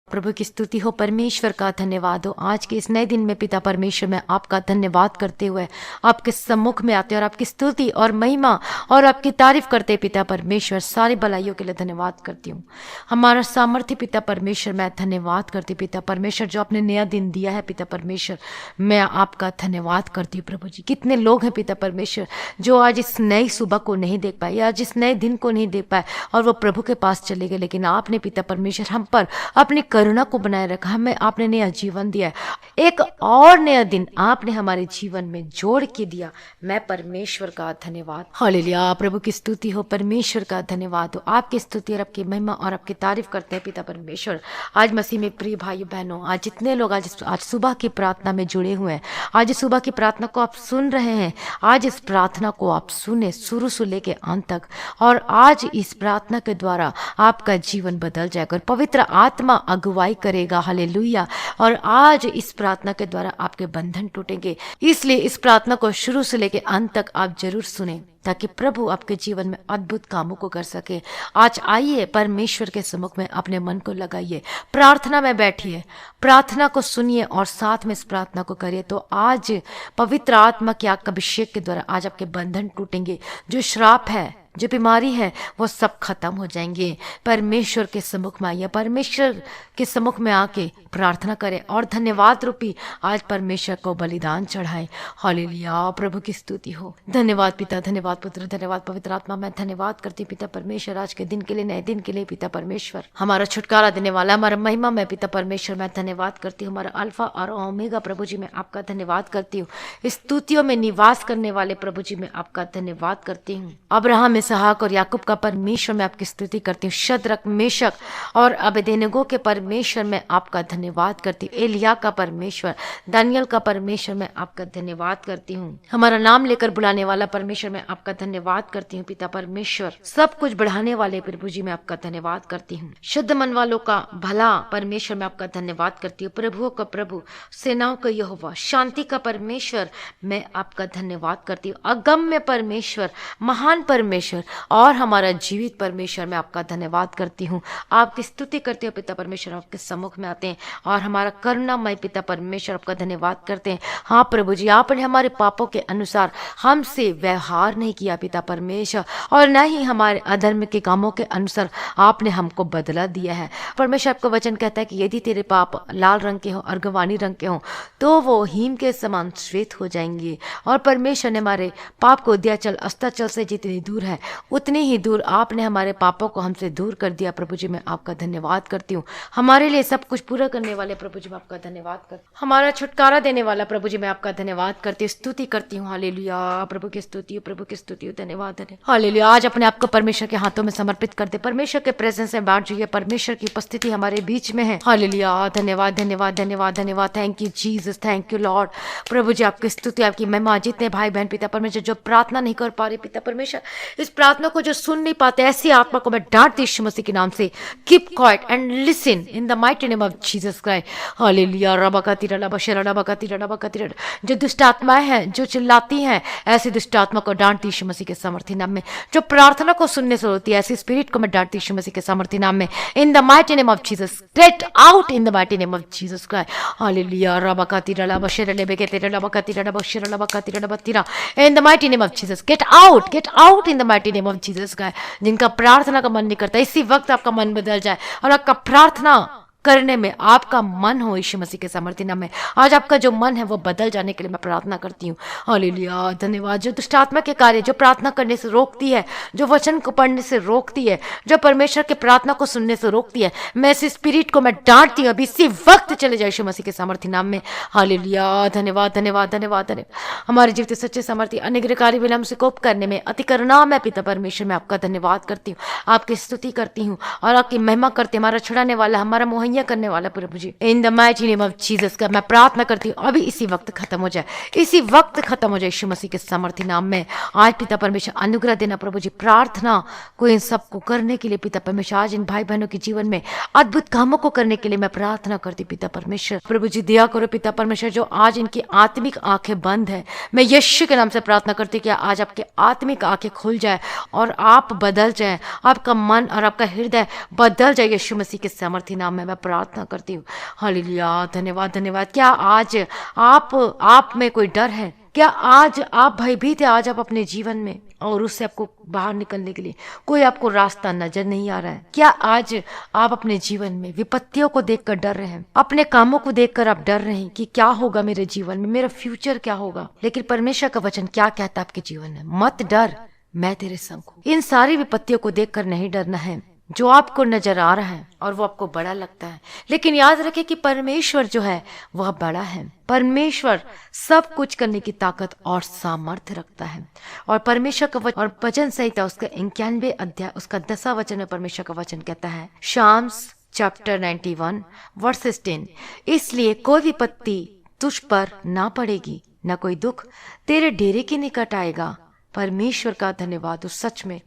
प्रभु की स्तुति हो, परमेश्वर का धन्यवाद हो। आज के इस नए दिन में पिता परमेश्वर, मैं आपका धन्यवाद करते हुए आपके सम्मुख में आते और आपकी स्तुति और महिमा और आपकी तारीफ करते पिता परमेश्वर, सारी भलाइयों के लिए धन्यवाद करती हूँ। हमारा सामर्थ्य पिता परमेश्वर, मैं धन्यवाद करती पिता परमेश्वर, जो आपने नया दिन दिया है पिता परमेश्वर, मैं आपका धन्यवाद करती हूँ। प्रभु जी, कितने लोग हैं पिता परमेश्वर जो आज इस नई सुबह को नहीं देख पाए, आज इस नए दिन को नहीं देख पाए और वो प्रभु के पास चले गए, लेकिन आपने पिता परमेश्वर हम पर अपनी करुणा को बनाए रखा, हमें आपने नया जीवन दिया, एक और नया दिन आपने हमारे जीवन में जोड़ के दिया। मैं परमेश्वर का धन्यवाद, हालेलुया। प्रभु की स्तुति हो, परमेश्वर का धन्यवाद हो। आपकी स्तुति और आपकी महिमा और आपकी तारीफ करते हैं पिता परमेश्वर। आज मसीह में प्रिय भाई बहनों, आज जितने लोग आज सुबह की प्रार्थना में जुड़े हुए हैं, आज सुबह की प्रार्थना को आप सुन रहे हैं, आज इस प्रार्थना को आप सुने शुरू से लेके अंत तक, और आज इस प्रार्थना के द्वारा आपका जीवन बदल जाएगा और पवित्र आत्मा अगुवाई करेगा, हालेलुया। और आज इस प्रार्थना के द्वारा आपके बंधन टूटेंगे, इसलिए इस प्रार्थना को शुरू से लेके अंत तक आप जरूर सुने, ताकि प्रभु आपके जीवन में अद्भुत कामों को कर सके। आज आइए परमेश्वर के सम्मुख में अपने मन को लगाइए, प्रार्थना में बैठिए, प्रार्थना को सुनिए और साथ में इस प्रार्थना को करिए। तो आज पवित्र आत्मा की आग का अभिषेक के द्वारा आज आपके बंधन टूटेंगे, जो श्राप है, जो बीमारी है, वो सब खत्म हो जाएंगे। परमेश्वर के सम्मुख में आइए, परमेश्वर के सम्मुख में आके प्रार्थना करें और धन्यवाद रूपी आज परमेश्वर को बलिदान चढ़ाएं। हालेलुया, प्रभु की स्तुति हो। धन्यवाद पिता, धन्यवाद पुत्र, धन्यवाद पवित्र आत्मा। मैं धन्यवाद करती पिता परमेश्वर आज के दिन के लिए, नए दिन के लिए पिता परमेश्वर, हमारा छुटकारा देने वाला, हमारा महिमा में पिता परमेश्वर मैं धन्यवाद करती हूँ। हमारा अल्फा और ओमेगा प्रभु जी, मैं आपका धन्यवाद करती हूँ। स्तुतियों में निवास करने वाले प्रभु जी, मैं आपका धन्यवाद करती हूँ। अब्राहम, इसहाक और याकूब का परमेश्वर, मैं आपकी स्तुति करती हूँ। शद्रक, मेशक और अबेदनेगो के परमेश्वर, मैं आपका धन्यवाद करती हूँ। एलिया का परमेश्वर, दानियल का परमेश्वर, मैं आपका धन्यवाद करती हूँ। हमारा नाम लेकर बुलाने वाला परमेश्वर, मैं आपका धन्यवाद करती हूँ। पिता परमेश्वर, सब कुछ बढ़ाने वाले प्रभु जी, मैं आपका धन्यवाद करती हूँ। शुद्ध मन वालों का भला परमेश्वर, मैं आपका धन्यवाद करती हूँ। प्रभुओं का प्रभु, सेनाओं का यहोवा, शांति का परमेश्वर, मैं आपका धन्यवाद करती हूँ। अगम्य परमेश्वर, महान परमेश्वर और हमारा जीवित परमेश्वर, मैं आपका धन्यवाद करती हूँ। आपकी स्तुति करते हो पिता परमेश्वर, आपके सम्मुख में आते हैं और हमारा करुणामय पिता परमेश्वर आपका धन्यवाद करते हैं। हाँ प्रभु जी, आपने हमारे पापों के अनुसार हमसे व्यवहार नहीं किया पिता परमेश्वर, और न ही हमारे अधर्म के कामों के अनुसार आपने हमको बदला दिया है। परमेश्वर, आपका वचन कहता है कि यदि तेरे पाप लाल रंग के हों, अर्गवानी रंग के हों, तो वो हीम के समान श्वेत हो जाएंगे। और परमेश्वर ने हमारे पाप को दियाचल अस्ताचल से जितनी दूर है, उतनी ही दूर आपने हमारे पापों को हमसे दूर कर दिया। प्रभु जी, मैं आपका धन्यवाद करती हूँ। हमारे लिए सब कुछ पूरा करने वाले प्रभु जी, मैं आपका धन्यवाद करती हूँ। हमारा छुटकारा देने वाला प्रभु जी, मैं आपका धन्यवाद करती हूँ, स्तुति करती हूँ। हालेलुया, प्रभु की स्तुति हो, प्रभु की स्तुति हो, धन्यवाद। हालेलुया, आज अपने आप को परमेश्वर के हाथों में समर्पित कर दे, परमेश्वर के प्रेजेंस में बैठ जाइए, परमेश्वर की उपस्थिति हमारे बीच में है। हालेलुया, धन्यवाद धन्यवाद धन्यवाद धन्यवाद। Thank you Jesus, thank you Lord. प्रभु जी, आपकी स्तुति, आपकी महिमा। जितने भाई बहन पिता परमेश्वर जो प्रार्थना नहीं कर पा रहे पिता परमेश्वर, इस प्रार्थना को जो सुन नहीं पाते, ऐसी आत्मा को मैं डांटती यीशु मसीह के नाम से। Keep quiet and listen in the mighty name of Jesus Christ. Hallelujah, रबकतिरा लबशरा लबकतिरा लबकतिरा। जो दुष्ट आत्माएं हैं, जो चिल्लाती हैं, ऐसी दुष्ट आत्मा को डांटती यीशु मसीह के सामर्थ्य नाम में। जो प्रार्थना को सुनने से होती है, ऐसी स्पिरिट को मैं डांटती यीशु मसीह के सामर्थ्य नाम में। In the mighty name of Jesus, get out in the mighty name of Jesus Christ. Hallelujah, रबकतिरा लबशरा लबकतिरा लबकतिरा लबशरा लबकतिरा लबकतिरा। In the mighty name of Jesus, get out in the mighty name of Jesus Christ. जिनका प्रार्थना का मन नहीं करता, इसी वक्त आपका मन बदल जाए और आपका प्रार्थना करने में आपका मन हो यीशु मसीह के सामर्थ्य नाम में। आज आपका जो मन है वो बदल जाने के लिए मैं प्रार्थना करती हूँ। हालेलुया, धन्यवाद। जो दुष्ट आत्मा के कार्य जो प्रार्थना करने से रोकती है, जो वचन को पढ़ने से रोकती है, जो परमेश्वर के प्रार्थना को सुनने से रोकती है, मैं इस स्पिरिट को मैं डांटती हूँ, अभी इसी वक्त चले जाए यीशु मसीह के सामर्थ्य नाम में। हालेलुया, धन्यवाद धन्यवाद धन्यवाद धन्यवाद। हमारे जीवित सच्चे सामर्थ्य अनुग्रहकारी विलम्ब से कोप करने में अति करुणा में पिता परमेश्वर, मैं आपका धन्यवाद करती हूँ, आपकी स्तुति करती हूँ और आपकी महिमा करती हूँ। हमारा छुड़ाने वाला, हमारा मुहैया करने वाला प्रभु जी, in the mighty name of Jesus का मैं प्रार्थना करती हूँ, अभी इसी वक्त खत्म हो जाए, इसी वक्त खत्म हो जाए यीशु मसीह के सामर्थ्य नाम में। आज पिता परमेश्वर अनुग्रह देना प्रभु जी, प्रार्थना को इन सबको करने के लिए पिता परमेश्वर, आज इन भाई बहनों के जीवन में अद्भुत कामों को करने के लिए मैं प्रार्थना करती पिता परमेश्वर। प्रभु जी, दया करो पिता परमेश्वर, जो आज इनकी आत्मिक आंखें बंद है, मैं यीशु के नाम से प्रार्थना करती कि आज आपके आत्मिक आंखें खुल जाए और आप बदल जाए, आपका मन और आपका हृदय बदल जाए यीशु मसीह के सामर्थ्य नाम में। मैं प्रार्थना करती हूँ। हालेलुया, धन्यवाद धन्यवाद। क्या आज आप में कोई डर है? क्या आज आप भयभीत है आज आप अपने जीवन में, और उससे आपको बाहर निकलने के लिए कोई आपको रास्ता नजर नहीं आ रहा है? क्या आज आप अपने जीवन में विपत्तियों को देखकर डर रहे हैं, अपने कामों को देखकर आप डर रहे हैं कि क्या होगा मेरे जीवन में, मेरा फ्यूचर क्या होगा? लेकिन परमेश्वर का वचन क्या कहता है आपके जीवन में? मत डर, मैं तेरे संग हूँ। इन सारी विपत्तियों को देखकर नहीं डरना है जो आपको नजर आ रहा है और वो आपको बड़ा लगता है, लेकिन याद रखें कि परमेश्वर जो है वह बड़ा है। परमेश्वर सब कुछ करने की ताकत और सामर्थ्य रखता है। और परमेश्वर का वचन और भजन संहिता उसका 91 अध्याय उसका 10वां वचन में परमेश्वर का वचन कहता है, शाम्स चैप्टर 91 वर्सेस 10, इसलिए कोई विपत्ति तुझ पर ना पड़ेगी, ना कोई दुख तेरे डेरे के निकट आएगा। परमेश्वर का धन्यवाद। उस सच में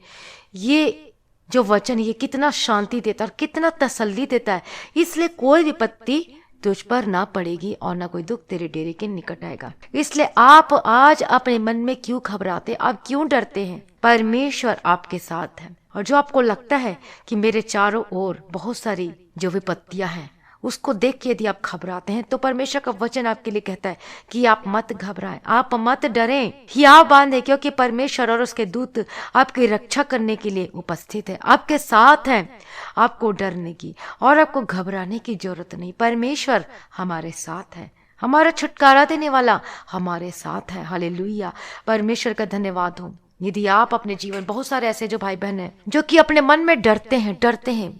ये जो वचन ये कितना शांति देता है और कितना तसल्ली देता है। इसलिए कोई विपत्ति तुझ पर ना पड़ेगी और ना कोई दुख तेरे डेरे के निकट आएगा। इसलिए आप आज अपने मन में क्यों घबराते, आप क्यों डरते हैं? परमेश्वर आपके साथ है। और जो आपको लगता है कि मेरे चारों ओर बहुत सारी जो विपत्तियां हैं, उसको देख के यदि आप घबराते हैं, तो परमेश्वर का वचन आपके लिए कहता है कि आप मत घबराएं, आप मत डरें, हियाव बांधे, क्योंकि परमेश्वर और उसके दूत आपकी रक्षा करने के लिए उपस्थित है, आपके साथ हैं। आपको डरने की और आपको घबराने की जरूरत नहीं। परमेश्वर हमारे साथ है, हमारा छुटकारा देने वाला हमारे साथ है। हालेलुया, परमेश्वर का धन्यवाद हो। यदि आप अपने जीवन, बहुत सारे ऐसे जो भाई बहन हैं जो कि अपने मन में डरते हैं,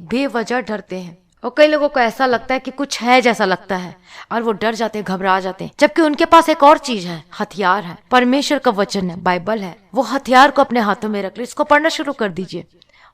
बेवजह डरते हैं, और कई लोगों को ऐसा लगता है कि कुछ है जैसा लगता है और वो डर जाते हैं, घबरा जाते हैं, जबकि उनके पास एक और चीज है, हथियार है, परमेश्वर का वचन है, बाइबल है। वो हथियार को अपने हाथों में रख लीजिए, इसको पढ़ना शुरू कर दीजिए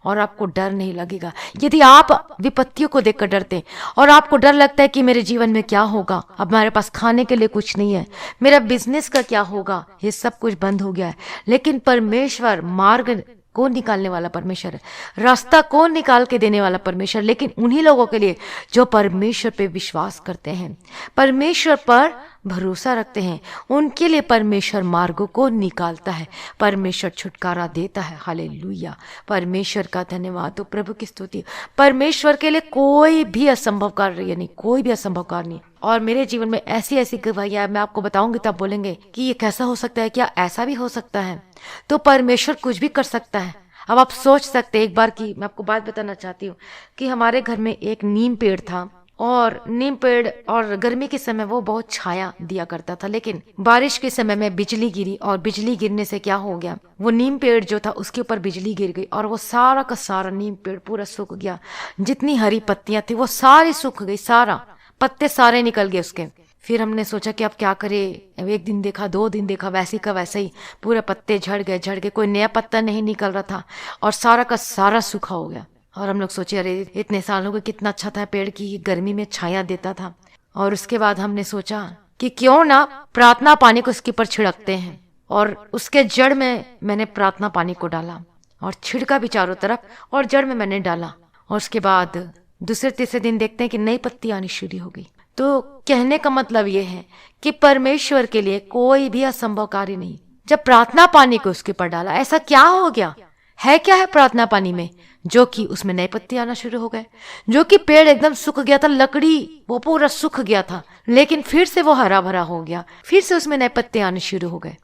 और आपको डर नहीं लगेगा। यदि आप विपत्तियों को देखकर डरते हैं और आपको डर लगता है कि मेरे जीवन में क्या होगा, अब हमारे पास खाने के लिए कुछ नहीं है, मेरा बिजनेस का क्या होगा, ये सब कुछ बंद हो गया है, लेकिन परमेश्वर मार्ग को निकालने वाला परमेश्वर है, रास्ता को निकाल के देने वाला परमेश्वर। लेकिन उन्हीं लोगों के लिए जो परमेश्वर पे विश्वास करते हैं, परमेश्वर पर भरोसा रखते हैं, उनके लिए परमेश्वर मार्गों को निकालता है, परमेश्वर छुटकारा देता है। हालेलुया, परमेश्वर का धन्यवाद। तो प्रभु की स्तुति। परमेश्वर के लिए कोई भी असंभव कार्य नहीं, कोई भी असंभव कार्य नहीं। और मेरे जीवन में ऐसी ऐसी गवाहियां मैं आपको बताऊंगी, तब बोलेंगे कि ये कैसा हो सकता है, क्या ऐसा भी हो सकता है? तो परमेश्वर कुछ भी कर सकता है। अब आप सोच सकते हैं एक बार की मैं आपको बात बताना चाहती हूँ कि हमारे घर में एक नीम पेड़ था, और नीम पेड़ और गर्मी के समय वो बहुत छाया दिया करता था, लेकिन बारिश के समय में बिजली गिरी, और बिजली गिरने से क्या हो गया, वो नीम पेड़ जो था उसके ऊपर बिजली गिर गई और वो सारा का सारा नीम पेड़ पूरा सूख गया। जितनी हरी पत्तियां थी वो सारी सूख गई, सारा पत्ते सारे निकल गए उसके। फिर हमने सोचा कि अब क्या करें। एक दिन देखा, 2 दिन देखा, वैसे का वैसे ही पूरे पत्ते झड़ गए, कोई नया पत्ता नहीं निकल रहा था और सारा का सारा सूखा हो गया। और हम लोग सोचे अरे इतने साल हो गए, कितना अच्छा था पेड़ की, गर्मी में छाया देता था। और उसके बाद हमने सोचा कि क्यों ना प्रार्थना पानी को उसके ऊपर छिड़कते हैं, और उसके जड़ में मैंने प्रार्थना पानी को डाला और छिड़का भी चारों तरफ, और जड़ में मैंने डाला। और उसके बाद दूसरे तीसरे दिन देखते हैं कि नई पत्ती आनी शुरू हो गई। तो कहने का मतलब ये है कि परमेश्वर के लिए कोई भी असंभव कार्य नहीं। जब प्रार्थना पानी को उसके ऊपर डाला, ऐसा क्या हो गया है, क्या है प्रार्थना पानी में, जो कि उसमें नए पत्ते आना शुरू हो गए, जो कि पेड़ एकदम सूख गया था, लकड़ी वो पूरा सूख गया था, लेकिन फिर से वो हरा भरा हो गया, फिर से उसमें नए पत्ते आने शुरू हो गए।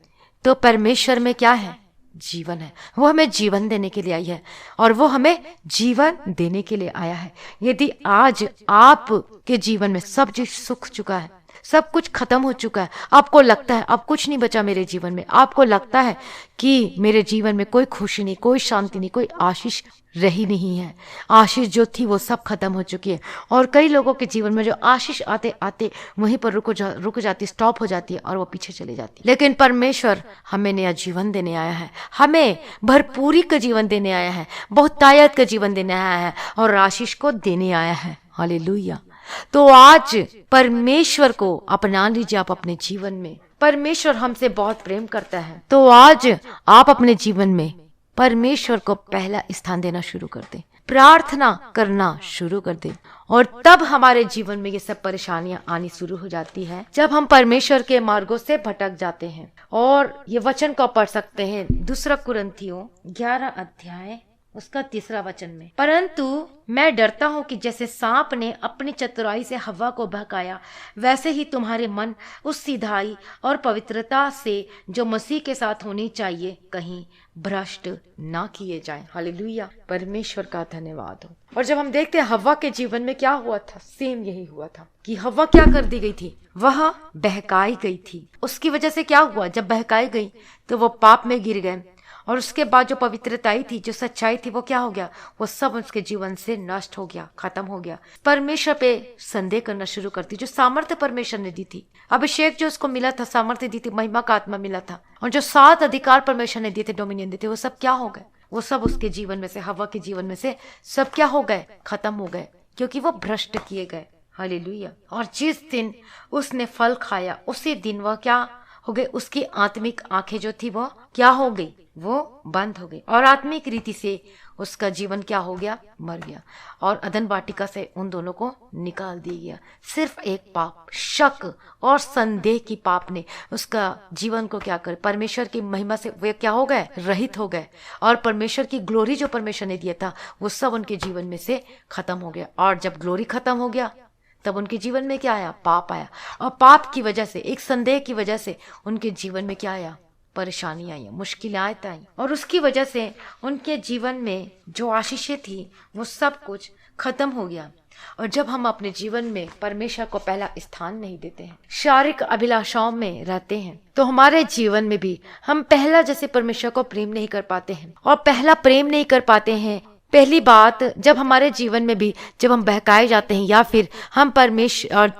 तो परमेश्वर में क्या है? जीवन है। वो हमें जीवन देने के लिए आई है, और वो हमें जीवन देने के लिए आया है। यदि आज आपके जीवन में सब चीज सूख चुका है, सब कुछ खत्म हो चुका है, आपको लगता है अब कुछ नहीं बचा मेरे जीवन में, आपको लगता है कि मेरे जीवन में कोई खुशी नहीं, कोई शांति नहीं, कोई आशीष रही नहीं है, आशीष जो थी वो सब खत्म हो चुकी है। और कई लोगों के जीवन में जो आशीष आते आते वहीं पर रुक जाती, स्टॉप हो जाती है और वो पीछे चली जाती है। लेकिन परमेश्वर हमें नया जीवन देने आया है, हमें भरपूरी का जीवन देने आया है, बहुतायत का जीवन देने आया है और आशीष को देने आया है। हालेलुया। तो आज परमेश्वर को अपना लीजिए आप अपने जीवन में। परमेश्वर हमसे बहुत प्रेम करता है, तो आज आप अपने जीवन में परमेश्वर को पहला स्थान देना शुरू कर दें, प्रार्थना करना शुरू कर दें, और तब हमारे जीवन में ये सब परेशानियां आनी शुरू हो जाती है, जब हम परमेश्वर के मार्गों से भटक जाते हैं। और ये वचन को पढ़ सकते हैं 2 कुरिन्थियों 11 अध्याय उसका 3रा वचन में, परंतु मैं डरता हूँ कि जैसे सांप ने अपनी चतुराई से हवा को बहकाया, वैसे ही तुम्हारे मन उस सीधाई और पवित्रता से जो मसीह के साथ होनी चाहिए कहीं भ्रष्ट ना किए जाएं। हालेलुया, परमेश्वर का धन्यवाद हो। और जब हम देखते हैं हव्वा के जीवन में क्या हुआ था, सेम यही हुआ था कि हव्वा क्या कर दी गई थी, वह बहकाई गई थी। उसकी वजह से क्या हुआ, जब बहकाई गई तो वो पाप में गिर गए, और उसके बाद जो पवित्रताई थी, जो सच्चाई थी, वो क्या हो गया, वो सब उसके जीवन से नष्ट हो गया, खत्म हो गया। परमेश्वर पे संदेह करना शुरू करती, जो सामर्थ्य परमेश्वर ने दी थी, अभिषेक जो उसको मिला था, सामर्थ्य दी थी, महिमा का आत्मा मिला था, और जो 7 अधिकार परमेश्वर ने दिए थे, डोमिनियन दिए थे, वो सब क्या हो गए, वो सब उसके जीवन में से, हवा के जीवन में से सब क्या हो गए, खत्म हो गए, क्योंकि वो भ्रष्ट किए गए। हालेलुया। और जिस दिन उसने फल खाया, उसी दिन वह क्या हो गए, उसकी आत्मिक आंखें जो थी वो क्या हो गई, वो बंद हो गई, और आत्मिक रीति से उसका जीवन क्या हो गया, मर गया, और अदन वाटिका से उन दोनों को निकाल दिया गया। सिर्फ एक पाप, शक और संदेह की पाप ने उसका जीवन को क्या कर, परमेश्वर की महिमा से वे क्या हो गए, रहित हो गए, और परमेश्वर की ग्लोरी जो परमेश्वर ने दिया था वो सब उनके जीवन में से खत्म हो गया। और जब ग्लोरी खत्म हो गया तब उनके जीवन में क्या आया, पाप आया, और पाप की वजह से, एक संदेह की वजह से उनके जीवन में क्या आया, परेशानी आई, मुश्किलें आई, और उसकी वजह से उनके जीवन में जो आशीषें थी वो सब कुछ खत्म हो गया। और जब हम अपने जीवन में परमेश्वर को पहला स्थान नहीं देते हैं, शारीरिक अभिलाषाओं में रहते हैं, तो हमारे जीवन में भी हम पहला जैसे परमेश्वर को प्रेम नहीं कर पाते हैं, और पहला प्रेम नहीं कर पाते हैं। पहली बात, जब हमारे जीवन में भी जब हम बहकाए जाते हैं, या फिर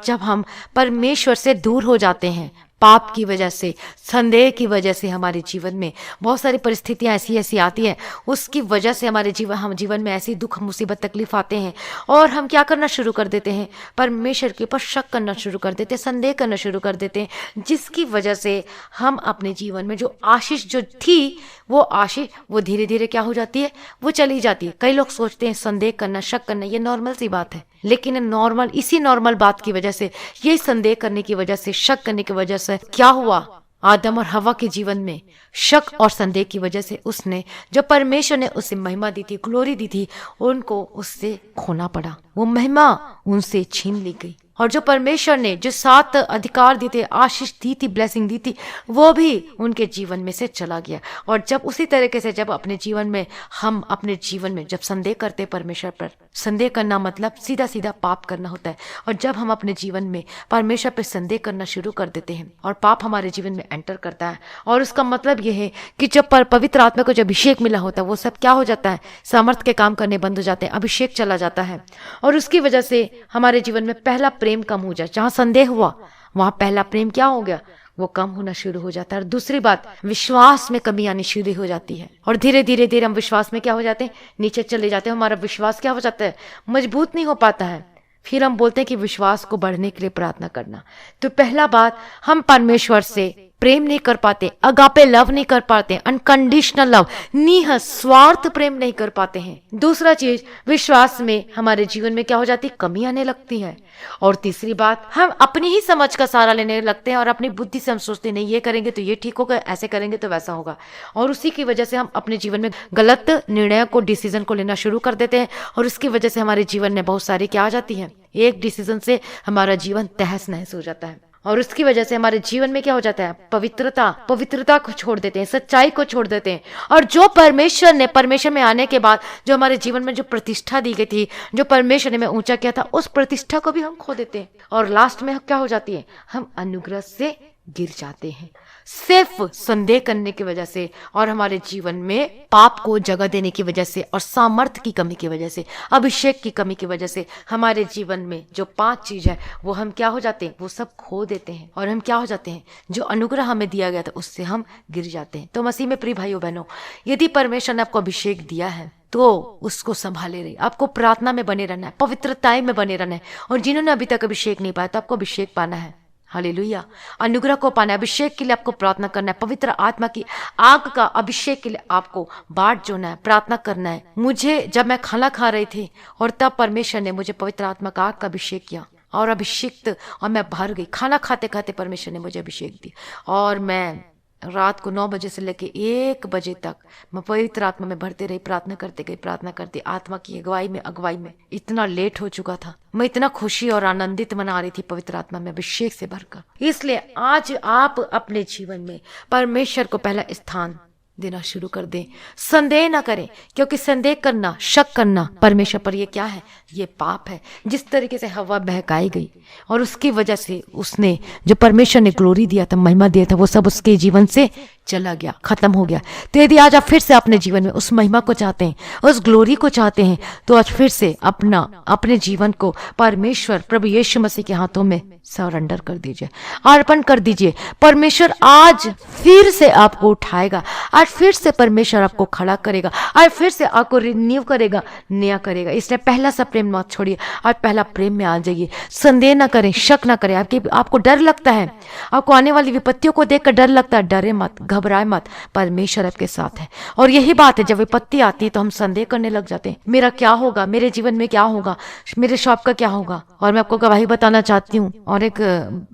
जब हम परमेश्वर से दूर हो जाते हैं, पाप की वजह से, संदेह की वजह से, हमारे जीवन में बहुत सारी परिस्थितियां ऐसी ऐसी आती हैं, उसकी वजह से हमारे जीवन में ऐसी दुख, मुसीबत, तकलीफ आते हैं, और हम क्या करना शुरू कर देते हैं, परमेश्वर के ऊपर शक करना शुरू कर देते हैं, संदेह करना शुरू कर देते हैं, जिसकी वजह से हम अपने जीवन में जो आशीष जो थी, वो आशीष वो धीरे धीरे क्या हो जाती है, वो चली जाती है। कई लोग सोचते हैं संदेह करना, शक करना ये नॉर्मल सी बात है, लेकिन इसी नॉर्मल बात की वजह से, यही संदेह करने की वजह से, शक करने की वजह से क्या हुआ, आदम और हवा के जीवन में शक और संदेह की वजह से उसने, जो परमेश्वर ने उसे महिमा दी थी, ग्लोरी दी थी, उनको उससे खोना पड़ा, वो महिमा उनसे छीन ली गई। और जो परमेश्वर ने जो 7 अधिकार दिए थे, आशीष दी थी, ब्लेसिंग दी थी, वो भी उनके जीवन में से चला गया। और जब उसी तरीके से जब अपने जीवन में हम अपने जीवन में जब संदेह करते परमेश्वर पर, संदेह करना मतलब सीधा सीधा पाप करना होता है, और जब हम अपने जीवन में परमेश्वर पर संदेह करना शुरू कर देते हैं और पाप हमारे जीवन में एंटर करता है, और उसका मतलब यह है कि जब पवित्र आत्मा को जब अभिषेक मिला होता है, वो सब क्या हो जाता है, सामर्थ के काम करने बंद हो जाते हैं, अभिषेक चला जाता है, और उसकी वजह से हमारे जीवन में पहला प्रेम कम हो जाए। जहां संदेह हुआ वहां पहला प्रेम क्या हो गया, वो कम होना शुरू हो जाता है। और दूसरी बात, विश्वास में कमी आनी शुरू हो जाती है, और धीरे धीरे धीरे हम विश्वास में क्या हो जाते हैं, नीचे चले जाते हैं, हमारा विश्वास क्या हो जाता है, मजबूत नहीं हो पाता है। फिर हम बोलते हैं कि विश्वास को बढ़ने के लिए प्रार्थना करना। तो पहला बात, हम परमेश्वर से प्रेम नहीं कर पाते, अगापे लव नहीं कर पाते, अनकंडीशनल लव, निस्वार्थ प्रेम नहीं कर पाते हैं। दूसरा चीज, विश्वास में हमारे जीवन में क्या हो जाती है, कमी आने लगती है। और तीसरी बात, हम अपनी ही समझ का सहारा लेने लगते हैं, और अपनी बुद्धि से हम सोचते नहीं, ये करेंगे तो ये ठीक होगा, ऐसे करेंगे तो वैसा होगा, और उसी की वजह से हम अपने जीवन में गलत निर्णय को, डिसीजन को लेना शुरू कर देते हैं, और उसकी वजह से हमारे जीवन में बहुत सारी क्या आ जाती है, एक डिसीजन से हमारा जीवन तहस नहस हो जाता है, और उसकी वजह से हमारे जीवन में क्या हो जाता है, पवित्रता को छोड़ देते हैं, सच्चाई को छोड़ देते हैं, और जो परमेश्वर में आने के बाद जो हमारे जीवन में जो प्रतिष्ठा दी गई थी, जो परमेश्वर ने हमें ऊंचा किया था, उस प्रतिष्ठा को भी हम खो देते हैं, और लास्ट में क्या हो जाती है, हम अनुग्रह से गिर जाते हैं, सिर्फ संदेह करने की वजह से, और हमारे जीवन में पाप को जगह देने की वजह से, और सामर्थ्य की कमी की वजह से, अभिषेक की कमी की वजह से, हमारे जीवन में जो 5 चीज है वो हम क्या हो जाते हैं, वो सब खो देते हैं, और हम क्या हो जाते हैं, जो अनुग्रह हमें दिया गया था उससे हम गिर जाते हैं। तो मसीह में प्रिय भाइयों बहनों, यदि परमेश्वर ने आपको अभिषेक दिया है तो उसको संभाले रहिए, आपको प्रार्थना में बने रहना है, पवित्रताएं में बने रहना है, और जिन्होंने अभी तक अभिषेक नहीं पाया तो आपको अभिषेक पाना है। हालेलुया, अनुग्रह को पाना है, अभिषेक के लिए आपको प्रार्थना करना है, पवित्र आत्मा की आग का अभिषेक के लिए आपको बाट जोड़ना है, प्रार्थना करना है। मुझे जब मैं खाना खा रही थी और तब परमेश्वर ने मुझे पवित्र आत्मा का आग का अभिषेक किया, और अभिषिक्त, और मैं भर गई, खाना खाते खाते परमेश्वर ने मुझे अभिषेक दिया, और मैं रात को 9 बजे से लेके 1 बजे तक मैं पवित्र आत्मा में भरते रही, प्रार्थना करते गई, प्रार्थना करती, आत्मा की अगुवाई में इतना लेट हो चुका था। मैं इतना खुशी और आनंदित मना रही थी पवित्र आत्मा में अभिषेक से भरकर। इसलिए आज आप अपने जीवन में परमेश्वर को पहला स्थान देना शुरू कर दें। संदेह ना करें, क्योंकि संदेह करना, शक करना परमेश्वर पर ये क्या है? ये पाप है। जिस तरीके से हवा बहकाई गई और उसकी वजह से उसने जो परमेश्वर ने ग्लोरी दिया था, महिमा दिया था, वो सब उसके जीवन से चला गया, खत्म हो गया। तो यदि आज आप फिर से अपने जीवन में उस महिमा को चाहते हैं, उस ग्लोरी को चाहते हैं, तो आज फिर से अपने जीवन को परमेश्वर प्रभु यीशु मसीह के हाथों में सरेंडर कर दीजिए, अर्पण कर दीजिए। परमेश्वर आज फिर से आपको उठाएगा, आज फिर से परमेश्वर आपको खड़ा करेगा, आज फिर से आपको रिन्यू करेगा, नया करेगा। इसलिए पहला सा प्रेम मत छोड़िए, आज पहला प्रेम में आ जाइए। संदेह ना करें, शक ना करें। आपको डर लगता है, आपको आने वाली विपत्तियों को देखकर डर लगता है, डरे मत, घबराए मत, परमेश्वर आपके साथ है। और यही बात है, जब विपत्ति आती है तो हम संदेह करने लग जाते हैं, मेरा क्या होगा, मेरे जीवन में क्या होगा, मेरे शॉप का क्या होगा। और मैं आपको गवाही बताना चाहती हूँ, और एक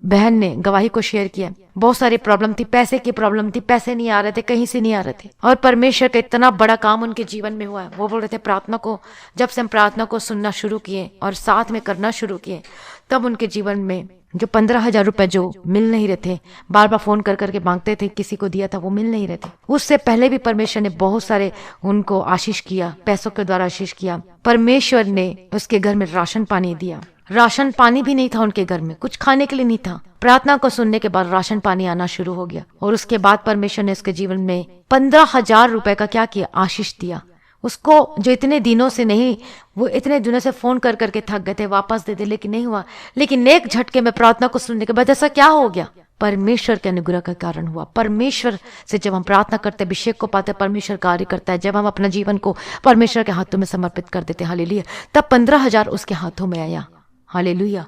बहन ने गवाही को शेयर किया। बहुत सारी प्रॉब्लम थी, पैसे की प्रॉब्लम थी, पैसे नहीं आ रहे थे, कहीं से नहीं आ रहे थे, और परमेश्वर का इतना बड़ा काम उनके जीवन में हुआ है। वो बोल रहे थे प्रार्थना को, जब से हम प्रार्थना को सुनना शुरू किए और साथ में करना शुरू किए, तब उनके जीवन में जो 15,000 रुपए जो मिल नहीं रहे थे, बार बार फोन कर करके मांगते थे, किसी को दिया था, वो मिल नहीं रहे थे। उससे पहले भी परमेश्वर ने बहुत सारे उनको आशीष किया, पैसों के द्वारा आशीष किया। परमेश्वर ने उसके घर में राशन पानी दिया। राशन पानी भी नहीं था उनके घर में, कुछ खाने के लिए नहीं था। प्रार्थना को सुनने के बाद राशन पानी आना शुरू हो गया, और उसके बाद परमेश्वर ने उसके जीवन में 15,000 रुपए का क्या किया? आशीष दिया। उसको जो इतने दिनों से नहीं, वो इतने दिनों से फोन कर करके थक गए थे, वापस दे दे, लेकिन नहीं हुआ। लेकिन एक झटके में प्रार्थना को सुनने के बाद ऐसा क्या हो गया? परमेश्वर के अनुग्रह का कारण हुआ। परमेश्वर से जब हम प्रार्थना करते, अभिषेक को पाते, परमेश्वर कार्य करता है। जब हम अपना जीवन को परमेश्वर के हाथों में समर्पित कर देते, हालेलुया, तब 15,000 उसके हाथों में आया, हालेलुया।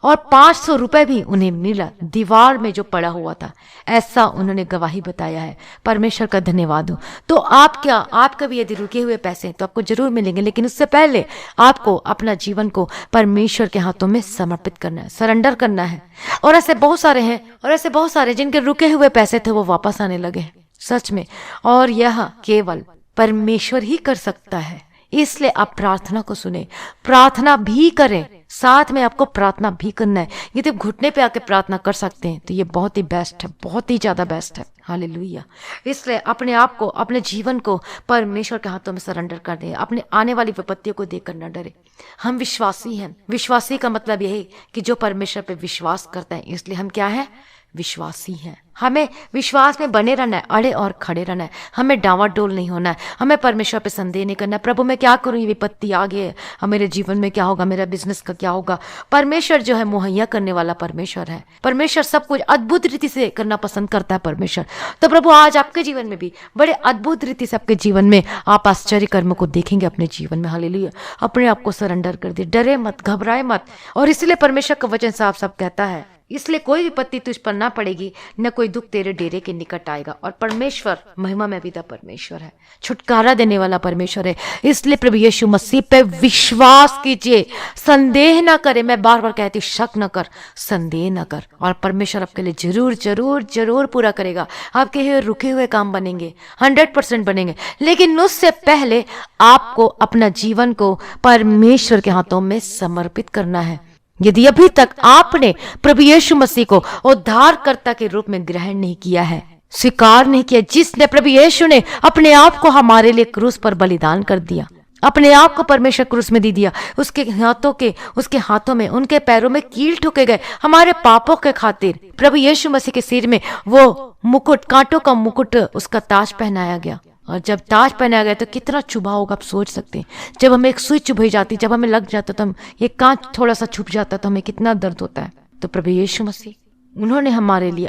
और 500 रुपए भी उन्हें मिला, दीवार में जो पड़ा हुआ था, ऐसा उन्होंने गवाही बताया है। परमेश्वर का धन्यवाद हो। तो आपका भी यदि रुके हुए पैसे हैं तो आपको जरूर मिलेंगे, लेकिन उससे पहले आपको अपना जीवन को परमेश्वर के हाथों में समर्पित करना है, सरेंडर करना है। और ऐसे बहुत सारे हैं, और ऐसे बहुत सारे जिनके रुके हुए पैसे थे वो वापस आने लगे, सच में। और यह केवल परमेश्वर ही कर सकता है। इसलिए आप प्रार्थना को सुने, प्रार्थना भी करें, साथ में आपको प्रार्थना भी करना है। यदि आप घुटने पे आके प्रार्थना कर सकते हैं तो ये बहुत ही बेस्ट है, बहुत ही ज्यादा बेस्ट है, हालेलुया। इसलिए अपने आप को, अपने जीवन को परमेश्वर के हाथों में सरेंडर कर दें। अपने आने वाली विपत्तियों को देखकर न डरे। हम विश्वासी हैं। विश्वासी का मतलब यही कि जो परमेश्वर पे विश्वास करता है, इसलिए हम क्या है? विश्वासी हैं। हमें विश्वास में बने रहना है, अड़े और खड़े रहना है। हमें डावाडोल नहीं होना है, हमें परमेश्वर पे संदेह नहीं करना है। प्रभु मैं क्या करूं, ये विपत्ति आ गई है, मेरे जीवन में क्या होगा, मेरा बिजनेस का क्या होगा। परमेश्वर जो है मुहैया करने वाला परमेश्वर है। परमेश्वर सब कुछ अद्भुत रीति से करना पसंद करता है परमेश्वर। तो प्रभु आज आपके जीवन में भी बड़े अद्भुत रीति से, आपके जीवन में आप आश्चर्य कर्म को देखेंगे अपने जीवन में, हालेलुया। अपने आप को सरेंडर कर दे, डरे मत, घबराए मत। और इसलिए परमेश्वर का वचन साफ साफ कहता है, इसलिए कोई विपत्ति तुझ पर ना पड़ेगी, न कोई दुख तेरे डेरे के निकट आएगा। और परमेश्वर महिमा में विदा परमेश्वर है, छुटकारा देने वाला परमेश्वर है। इसलिए प्रभु यीशु मसीह पे विश्वास कीजिए, संदेह ना करे। मैं बार बार कहती, शक न कर, संदेह न कर, और परमेश्वर आपके लिए जरूर जरूर जरूर पूरा करेगा। आपके रुके हुए काम बनेंगे, 100% बनेंगे। लेकिन उससे पहले आपको अपना जीवन को परमेश्वर के हाथों में समर्पित करना है। यदि अभी तक आपने प्रभु यीशु मसीह को उद्धारकर्ता के रूप में ग्रहण नहीं किया है, स्वीकार नहीं किया, जिसने प्रभु यीशु ने अपने आप को हमारे लिए क्रूस पर बलिदान कर दिया, अपने आप को परमेश्वर क्रूस में दे दिया, उसके हाथों में, उनके पैरों में कील ठोके गए हमारे पापों के खातिर। प्रभु यीशु मसीह के सिर में वो मुकुट, कांटों का मुकुट, उसका ताज पहनाया गया। और जब ताज पहनाया गया तो कितना चुभा होगा, आप सोच सकते हैं। जब हमें एक सुई चुभाई जाती, जब हमें लग जाता, तो हम ये कांच थोड़ा सा छुप जाता तो हमें कितना दर्द होता है। तो प्रभु यीशु मसीह, उन्होंने हमारे लिए,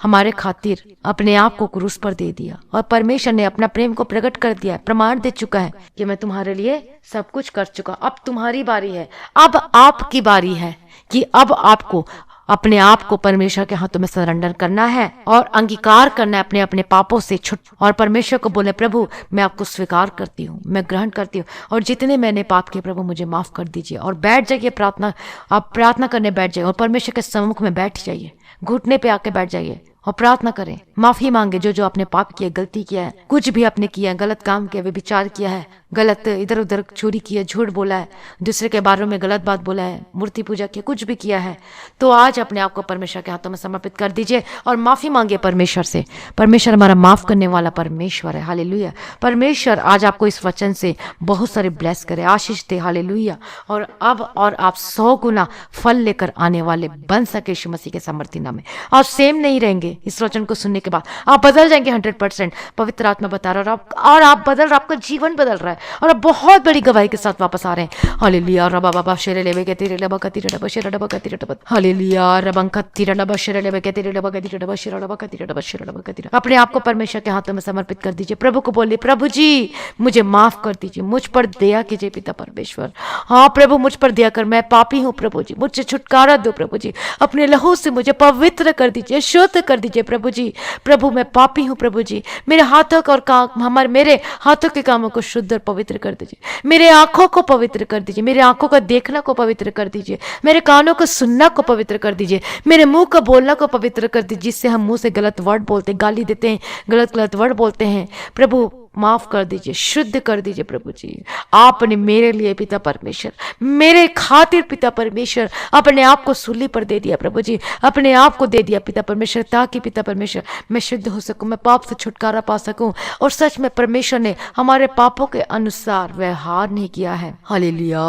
हमारे खातिर अपने आप को क्रूस पर दे दिया, और परमेश्वर ने अपना प्रेम को प्रकट कर दिया, प्रमाण दे चुका है कि मैं तुम्हारे लिए सब कुछ कर चुका। अब तुम्हारी बारी है, अब आपकी बारी है कि अब आपको अपने आप को परमेश्वर के हाथों में सरेंडर करना है और अंगीकार करना है अपने अपने पापों से छुट, और परमेश्वर को बोले, प्रभु मैं आपको स्वीकार करती हूँ, मैं ग्रहण करती हूँ, और जितने मैंने पाप किए प्रभु मुझे माफ कर दीजिए। और बैठ जाइए प्रार्थना, आप प्रार्थना करने बैठ जाइए और परमेश्वर के सम्मुख में बैठ जाइए, घुटने पे आके बैठ जाइए और प्रार्थना करें, माफी मांगे जो जो आपने पाप किया, गलती किया है, कुछ भी आपने किया है, गलत काम किया, विचार किया है, गलत इधर उधर चोरी किया, झूठ बोला है, दूसरे के बारे में गलत बात बोला है, मूर्ति पूजा किया, कुछ भी किया है, तो आज अपने आप को परमेश्वर के हाथों में समर्पित कर दीजिए और माफी मांगे परमेश्वर से। परमेश्वर हमारा माफ करने वाला परमेश्वर है। हालेलुया। परमेश्वर आज आपको इस वचन से बहुत सारे ब्लेस करे, आशीष दे। हालेलुया। और अब और आप 100 गुना फल लेकर आने वाले बन सके यीशु मसीह के सामर्थी नाम में। आप सेम नहीं रहेंगे इस वचन को सुनने के बाद, आप बदल जाएंगे 100%। पवित्र आत्मा बता रहा है और आप बदल रहे, आपका जीवन बदल रहा है और आप बहुत बड़ी गवाही के साथ वापस आ रहे हैं। हालेलुया। रबा बाबा शेरे लेवे के तेरे लबा कती रबा शेरे लबा कती रबा। हालेलुया। रबं कती रबा शेरे लेवे के तेरे लबा कती रबा शेरे लबा कती रबा शेरे लबा कती। अपने आप को परमेश्वर के हाथों में समर्पित कर दीजिए। प्रभु को बोलिए, प्रभु जी मुझे माफ कर दीजिए, मुझ पर दया कीजिए पिता परमेश्वर। हाँ प्रभु, मुझ पर दया कर, मैं पापी हूँ प्रभु जी, मुझसे छुटकारा दो प्रभु जी, अपने लहू से मुझे पवित्र कर दीजिए, शुद्ध कर दीजिए प्रभु जी। प्रभु मैं पापी हूँ प्रभु जी, मेरे हाथों का और काम, मेरे हाथों के कामों को शुद्ध और पवित्र कर दीजिए, मेरे आंखों को पवित्र कर दीजिए, मेरे आंखों का देखना को पवित्र कर दीजिए, मेरे कानों को सुनना को पवित्र कर दीजिए, मेरे मुंह को बोलना को पवित्र कर दीजिए, जिससे हम मुंह से गलत वर्ड बोलते, गाली देते हैं, गलत वर्ड बोलते हैं। प्रभु माफ कर दीजिए, शुद्ध कर दीजिए प्रभु जी। आपने मेरे लिए पिता परमेश्वर, मेरे खातिर पिता परमेश्वर अपने आप को सूली पर दे दिया प्रभु जी, अपने आप को दे दिया पिता परमेश्वर, ताकि पिता परमेश्वर मैं शुद्ध हो सकूं, मैं पाप से छुटकारा पा सकूं। और सच में परमेश्वर ने हमारे पापों के अनुसार व्यवहार नहीं किया है। हालेलुया।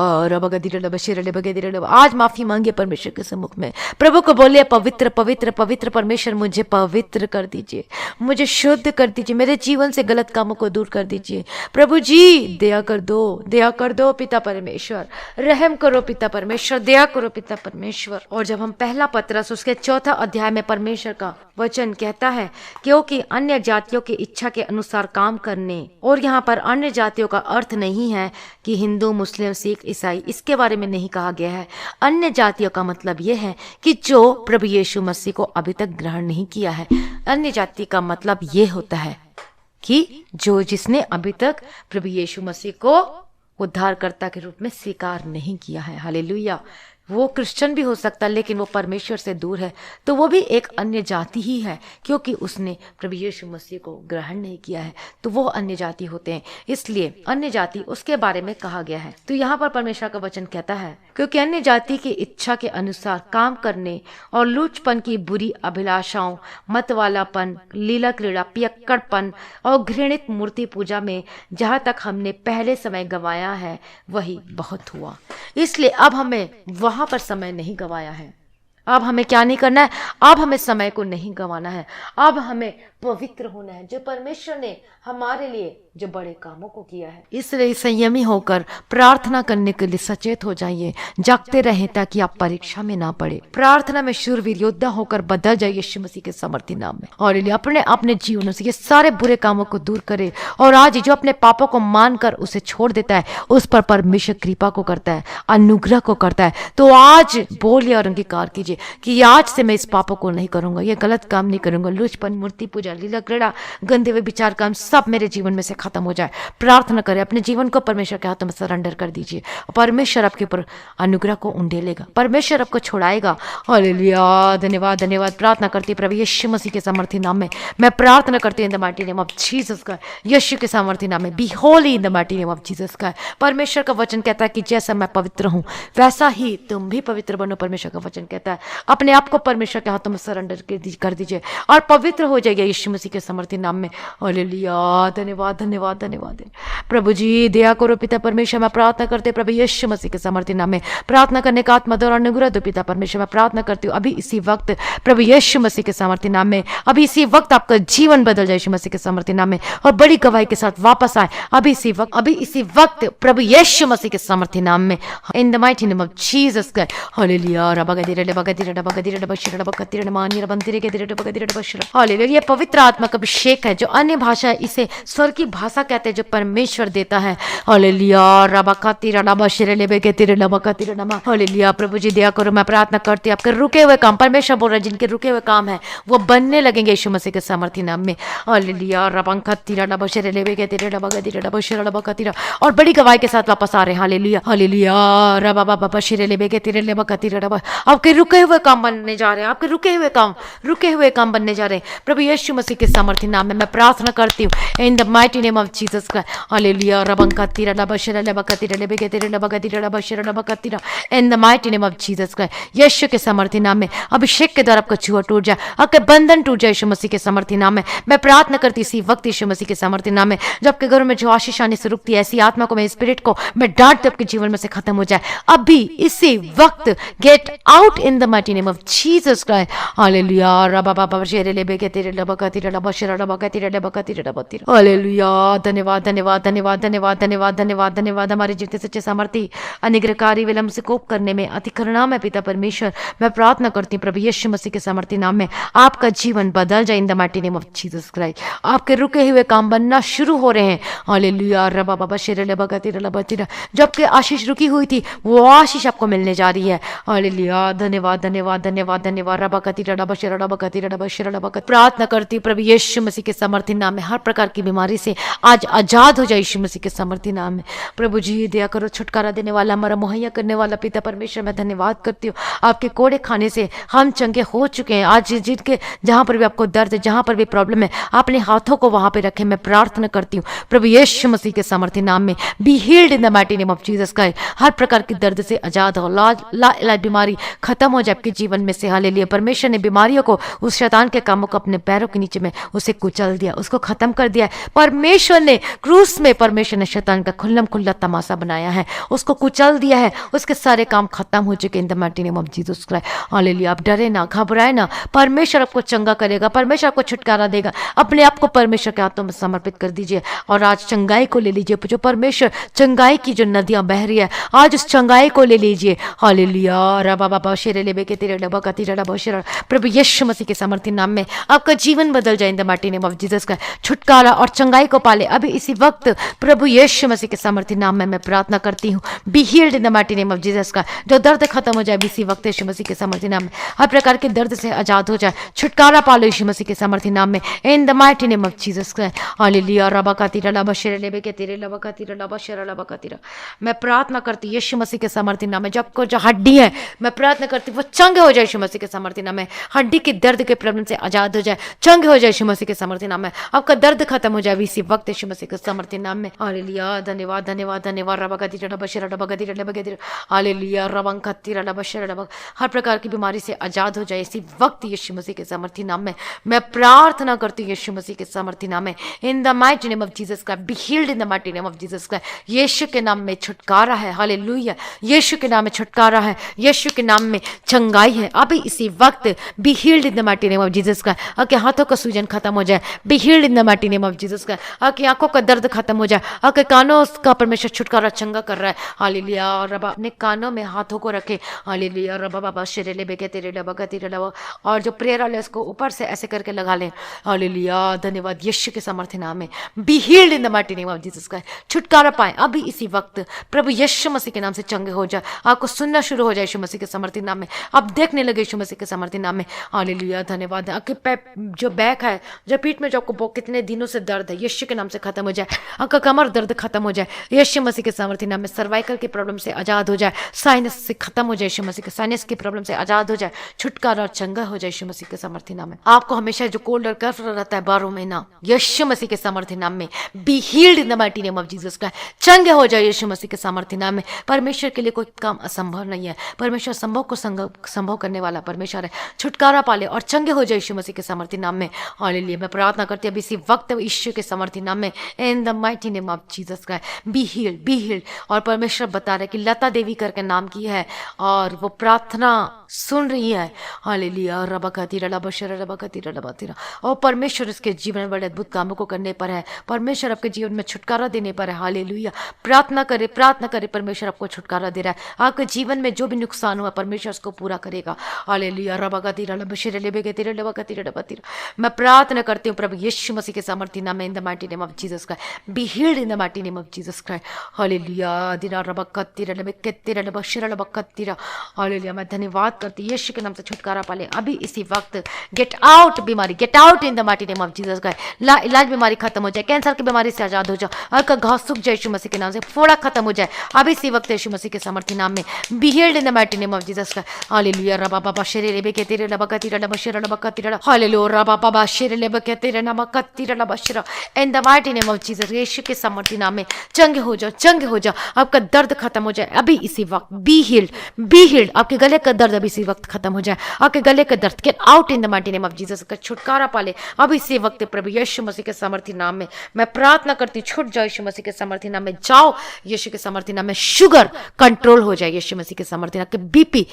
आज माफी मांगिए परमेश्वर के सम्मुख में, प्रभु को बोलिए, पवित्र पवित्र पवित्र परमेश्वर मुझे पवित्र कर दीजिए, मुझे शुद्ध कर दीजिए, मेरे जीवन से गलत कामों को दूर कर दीजिए प्रभु जी। दया कर दो पिता परमेश्वर, रहम करो पिता परमेश्वर, दया करो पिता परमेश्वर। और जब हम पहला पत्रस उसके 4 अध्याय में परमेश्वर का वचन कहता है क्योंकि अन्य जातियों की इच्छा के अनुसार काम करने, और यहाँ पर अन्य जातियों का अर्थ नहीं है कि हिंदू, मुस्लिम, सिख, ईसाई, इसके बारे में नहीं कहा गया है। अन्य जातियों का मतलब यह है कि जो प्रभु यीशु मसीह को अभी तक ग्रहण नहीं किया है। अन्य जाति का मतलब ये होता है कि जिसने अभी तक प्रभु यीशु मसीह को उद्धारकर्ता के रूप में स्वीकार नहीं किया है। हालेलुया। वो क्रिश्चियन भी हो सकता है, लेकिन वो परमेश्वर से दूर है, तो वो भी एक अन्य जाति ही है, क्योंकि उसने प्रभु यीशु मसीह को ग्रहण नहीं किया है, तो वो अन्य जाति होते हैं। इसलिए अन्य जाति उसके बारे में कहा गया है। तो यहाँ पर परमेश्वर का वचन कहता है क्योंकि अन्य जाति की इच्छा के अनुसार काम करने और लूचपन की बुरी अभिलाषाओं, मतवालापन, लीला क्रीड़ा, पियक्कड़पन और घृणित मूर्ति पूजा में जहाँ तक हमने पहले समय गंवाया है वही बहुत हुआ। इसलिए अब हमें वहां पर समय नहीं गंवाया है। अब हमें क्या नहीं करना है? अब हमें समय को नहीं गंवाना है। अब हमें पवित्र होना है, जो परमेश्वर ने हमारे लिए जो बड़े कामों को किया है। इसलिए संयमी होकर प्रार्थना करने के लिए सचेत हो जाइए, जागते रहें ताकि आप परीक्षा में ना पड़े। प्रार्थना में शूरवीर योद्धा होकर बदल जाइए यीशु मसीह के सामर्थी नाम में, और अपने अपने जीवन से ये सारे बुरे कामों को दूर करे। और आज जो अपने पापों को मानकर उसे छोड़ देता है, उस पर परमेश्वर कृपा को करता है, अनुग्रह को करता है। तो आज बोलिए और अंगीकार कीजिए कि आज से मैं इस पापों को नहीं करूंगा, ये गलत काम नहीं करूंगा, लुचपन, मूर्ति पूजा, लीला क्रीड़ा, गंदे हुए विचार काम सब मेरे जीवन में से खत्म हो जाए। प्रार्थना करें, अपने जीवन को परमेश्वर के हाथों में सरेंडर कर दीजिए। परमेश्वर आपके ऊपर अनुग्रह को उंडेलेगा, परमेश्वर आपको छोड़ाएगा। हालेलुया। धन्यवाद धन्यवाद। प्रार्थना करती प्रभु यीशु मसीह के सामर्थी नाम में मैं प्रार्थना करती हूं, in the mighty name of Jesus का, यीशु के सामर्थी नाम में, be holy in the mighty name of Jesus का। परमेश्वर का वचन कहता है कि जैसा मैं पवित्र हूं वैसा ही तुम भी पवित्र बनो। परमेश्वर का वचन कहता है अपने आप को परमेश्वर के हाथों में सरेंडर कर दीजिए और पवित्र हो जाइए यीशु मसीह के सामर्थी नाम में। हालेलुया। धन्यवाद धन्यवाद धन्यवाद प्रभु जी। दया करो पिता परमेश्वर, मैं प्रार्थना करते प्रभु यीशु मसीह के सामर्थी नाम में। प्रार्थना करने का आत्मा द्वारा अनुग्रह दो पिता परमेश्वर। मैं प्रार्थना करती हूँ अभी इसी वक्त प्रभु यीशु मसीह के सामर्थी नाम में, अभी इसी वक्त आपका जीवन बदल जाए यीशु मसीह के सामर्थी नाम में, और बड़ी गवाही के साथ वापस आए अभी इसी वक्त प्रभु यीशु मसीह के सामर्थी नाम में, in the mighty name of Jesus Christ. Hallelujah. Hallelujah. ये पवित्र आत्मा का अभिषेक है, जो अन्य भाषा है, इसे स्वर की भाषा कहते हैं, जो परमेश्वर देता है। हालेलुया रबाकाती रबा शिरेलेबे के तिरे लबाकाती रमा। हालेलुया प्रभु जी दया करो, मैं प्रार्थना करती हूँ आपके रुके हुए काम, परमेश्वर बोल रहा है जिनके रुके हुए काम है वो बनने लगेंगे यीशु मसीह के सामर्थी नाम में। हालेलुया रबाकाती रबा शिरेलेबे के तिरे लबाकाती रबा शिरेलबाकाती, और बड़ी गवाही के साथ वापस आ रहे हैं। हालेलुया हालेलुया रबा बाबा शिरेलेबे के तिरे लबाकाती रबा। आपके रुके हुए काम बनने जा रहे हैं, आपके रुके हुए काम बनने जा रहे हैं प्रभु यीशु मसीह के सामर्थी नाम में। मैं प्रार्थना करती हूँ in the mighty name of Jesus Christ. Hallelujah रबंकाती रबा शिरेलबाकाती रबे के तिरे लबाकाती रबा शिरेलबाकाती, in the mighty name of Jesus Christ. यीशु के सामर्थी नाम में अभिषेक के द्वारा आपका छुआ टूट जाए, आपके बंधन टूट जाए यीशु मसीह के सामर्थी नाम में। मैं प्रार्थना करती इसी वक्त यीशु मसीह के सामर्थी नाम में, जब आपके घरों में जो आशीष आने से रुकती है, ऐसी आत्मा को, मैं स्पिरिट को मैं डांटती आपके जीवन में से खत्म हो जाए अभी इसी वक्त। Gate out in the mighty name of Jesus Christ. Hallelujah रबा बाबा शिरेलेबे के तिरे लबाकाती रबा शिरेलबाकाती रबाकाती रबाती। हालेलुया धन्यवाद धन्यवाद धन्यवाद धन्यवाद धन्यवाद धन्यवाद धन्यवाद। हमारे जीते सच्चे सामर्थी अनुग्रहकारी विलंब से कोप करने में अति करुणा में पिता परमेश्वर, मैं प्रार्थना करती हूँ प्रभु यीशु मसीह के सामर्थी नाम में आपका जीवन बदल जाए in the mighty name of Jesus Christ. आपके रुके हुए काम बनना शुरू हो रहे हैं। हालेलुया रबा बाबा शिरेलबाकाती रबाती, जब के आशीष रुकी हुई थी वो आशीष आपको मिलने जा रही है। हालेलुया धन्यवाद धन्यवाद धन्यवाद धन्यवाद रबाकाती रबा शिरेलबाकाती रबा शिरेलबाकाती। प्रार्थना करती हूँ प्रभु यीशु मसीह के सामर्थी नाम में हर प्रकार की बीमारी से आज आजाद हो जाए यीशु मसीह के सामर्थी नाम में। प्रभु जी दया करो, छुटकारा देने वाला, हमारा मुहैया करने वाला पिता परमेश्वर, मैं धन्यवाद करती हूँ आपके कोड़े खाने से हम चंगे हो चुके हैं। आज जिनके जहाँ पर भी आपको दर्द है, जहाँ पर भी प्रॉब्लम है, अपने हाथों को वहाँ पे रखें। मैं प्रार्थना करती हूँ प्रभु यीशु मसीह के सामर्थी नाम में, be healed in the mighty name of Jesus Christ. हर प्रकार की दर्द से आजाद हो, ला बीमारी खत्म हो जाए आपके जीवन में से। हालेलुया परमेश्वर ने बीमारियों को, उस शैतान के कामों को अपने पैरों के नीचे में उसे कुचल दिया, उसको खत्म कर दिया। परमेश्वर ने क्रूस में, परमेश्वर ने शैतान का खुल्लम खुल्ला तमाशा बनाया है, उसको कुचल दिया है, उसके सारे काम खत्म हो चुके इन the mighty name of Jesus Christ. Hallelujah आप डरे ना, घबराए ना, परमेश्वर आपको चंगा करेगा, परमेश्वर आपको छुटकारा देगा। अपने आप को परमेश्वर के हाथों में समर्पित कर दीजिए और आज चंगाई को ले लीजिए। जो परमेश्वर चंगाई की जो नदियां बह रही है, आज उस चंगाई को ले लीजिए। हालेलुया रबा बाबा शिरेलेबे के तिरे लबाकाती रबा शिरे। प्रभु यीशु मसीह के सामर्थी नाम में आपका जीवन बदल जाए in the mighty name of Jesus का। छुटकारा और चंगाई को पाले अभी इसी वक्त प्रभु यीशु मसीह के सामर्थी नाम में मैं प्रार्थना करती हूँ। B healed in the mighty name of Jesus का। जो दर्द खत्म हो जाए इसी वक्त यीशु मसीह के सामर्थी नाम में, हर प्रकार के दर्द से आजाद हो जाए, छुटकारा पालो यीशु मसीह के सामर्थी नाम में in the mighty name of Jesus का। हालेलुया रबाकाती रबा शिरेलेबे के तिरे लबाकाती रबा शिरेलबाकाती। मैं प्रार्थना करती हूँ यीशु मसीह के सामर्थी नाम में, जब को जो हड्डी है, मैं प्रार्थना करती हूँ वो चंगे हो जाए यीशु मसीह के सामर्थी नाम में। हड्डी के दर्द के प्रॉब्लम से आजाद हो जाए, चंगे हो जाए यीशु मसीह के सामर्थी नाम में। आपका दर्द खत्म हो जाए इसी वक्त यीशु मसीह के सामर्थी नाम में। हालेलुया धन्यवाद धन्यवाद धन्यवाद रबाकाती रबा शिरेलबाकाती रबाकाती। हालेलुया रबाकाती रबा शिरेलबा। हर प्रकार की बीमारी से आजाद हो जाए इसी वक्त यीशु मसीह के सामर्थी नाम में। मैं प्रार्थना करती हूँ यीशु मसीह के सामर्थी नाम में in the mighty name of Jesus का। Be healed in the mighty name of Jesus का। यीशु के नाम में छुटकारा है। हालेलुया यीशु के नाम में छुटकारा है, यीशु के नाम में चंगाई है। अभी इसी वक्त B healed in the mighty name of Jesus का। आपके हाथों का सूजन खत्म हो जाए, B healed in the mighty name of Jesus का। आपकी आंखों का दर्द खत्म हो जाए, आपके कानों का परमेश्वर छुटकारा चंगा कर रहा है। हालेलुया रबा अपने कानों में हाथों को रखे। हालेलुया रबा बाबा शिरेलेबे के तिरे लबाकाती रबा। और जो प्रेयर वाले उसको ऊपर से ऐसे करके लगा लें। हालेलुया धन्यवाद यीशु के सामर्थ्य नाम में। Be healed in the mighty name of Jesus का। छुटकारा पाए अभी इसी वक्त प्रभु यीशु मसीह के नाम से चंगे हो जाए। आपको सुनना शुरू हो जाए यीशु मसीह के सामर्थ्य नाम में, आप देखने लगे यीशु मसीह के सामर्थ्य नाम में। हालेलुया धन्यवाद। आपके जो बैक है, जो पीठ में जो आपको कितने दिनों से दर्द है, यीशु के नाम से खत्म हो जाए। आपका कमर दर्द खत्म हो जाए यीशु मसीह के सामर्थ्य नाम में। सर्वाइकल की प्रॉब्लम से आजाद हो जाए, साइनस से खत्म हो जाए यीशु मसीह के, साइनस की प्रॉब्लम से आजाद हो जाए, छुटकारा और चंगा हो जाए यीशु मसीह के सामर्थ्य नाम में। आपको हमेशा जो कोल्ड और कफ रहता है 12 महीना, यीशु मसीह के सामर्थ्य नाम में be healed in the mighty name of Jesus का। चंगे हो जाए यीशु मसीह के सामर्थ्य नाम में। परमेश्वर के लिए कोई काम असंभव नहीं है। परमेश्वर संभव को संभव करने वाला परमेश्वर है। छुटकारा पाले और चंगे हो जाए यीशु मसीह के सामर्थ्य नाम में। हालेलुया मैं प्रार्थना करती हूँ इसी वक्त यीशु के सामर्थ्य नाम में in the mighty name of Jesus का। Be healed. और परमेश्वर बता रहे कि लता देवी करके नाम की है और वो प्रार्थना सुन रही है। हालेलुया रबाकाती रबा शिरेलबाकाती रबाकाती। और परमेश्वर इसके जीवन में बड़े अद्भुत कामों को करने पर है। परमेश्वर आपके जीवन में छुटकारा देने पर है। हालेलुया प्रार्थना करे परमेश्वर आपको छुटकारा दे रहा है। आपके जीवन में जो भी नुकसान हुआ परमेश्वर उसको पूरा करेगा। हालेलुया रबाकाती रबा शिरेलबाकाती रबाकाती रबाकाती। मैं प्रार्थना करती हूँ प्रभु यीशु मसीह के सामर्थ्य नाम में, in the mighty name of Jesus Christ, B healed in the mighty name of Jesus Christ. Hallelujah दिना रबा कत्तीरा लबे केत्तीरा लबा शिरा लबा कत्तीरा। हालेलुया, मैं धन्यवाद करती हूँ यीशु के नाम से छुटकारा पाले अभी इसी वक्त। गेट आउट बीमारी, gate out in the mighty name of Jesus Christ. इलाज बीमारी खत्म हो जाए, कैंसर की बीमारी से आजाद हो जाओ, हर का घाव सूख जाए यीशु मसीह के नाम से, फोड़ा खत्म हो जाए अभी इसी वक्त यीशु मसीह के सामर्थ्य नाम में। Be healed in the mighty name of Jesus Christ. Hallelujah रबा बाबा शेरे लेबे के तेरे लबा कतीरा लबा शेरा लबा कतीरा। हालेलुया रबा बाबा शेरे लेबे के तेरे लबा कतीरा लबा शेरा। In the mighty name of Jesus, यीशु के सामर्थ्य नाम में चंगे हो जाओ, चंगे हो जाओ, आपका दर्द खत्म हो जाए अभी इसी वक्त। बी हील्ड, बी हील्ड, आपके गले का दर्द अभी इसी वक्त खत्म हो जाए, आपके गले का दर्द gate out in the mighty name of Jesus का छुटकारा पाले अभी इसी वक्त प्रभु यीशु मसीह के सामर्थ्य नाम में। मैं प्रार्थना करती हूँ छूट जाओ यीशु मसीह के सामर्थ्य नाम में, जाओ यीशु के सामर्थ्य नाम में। शुगर कंट्रोल हो जाए यीशु मसीह के सामर्थ्य नाम के, बीपी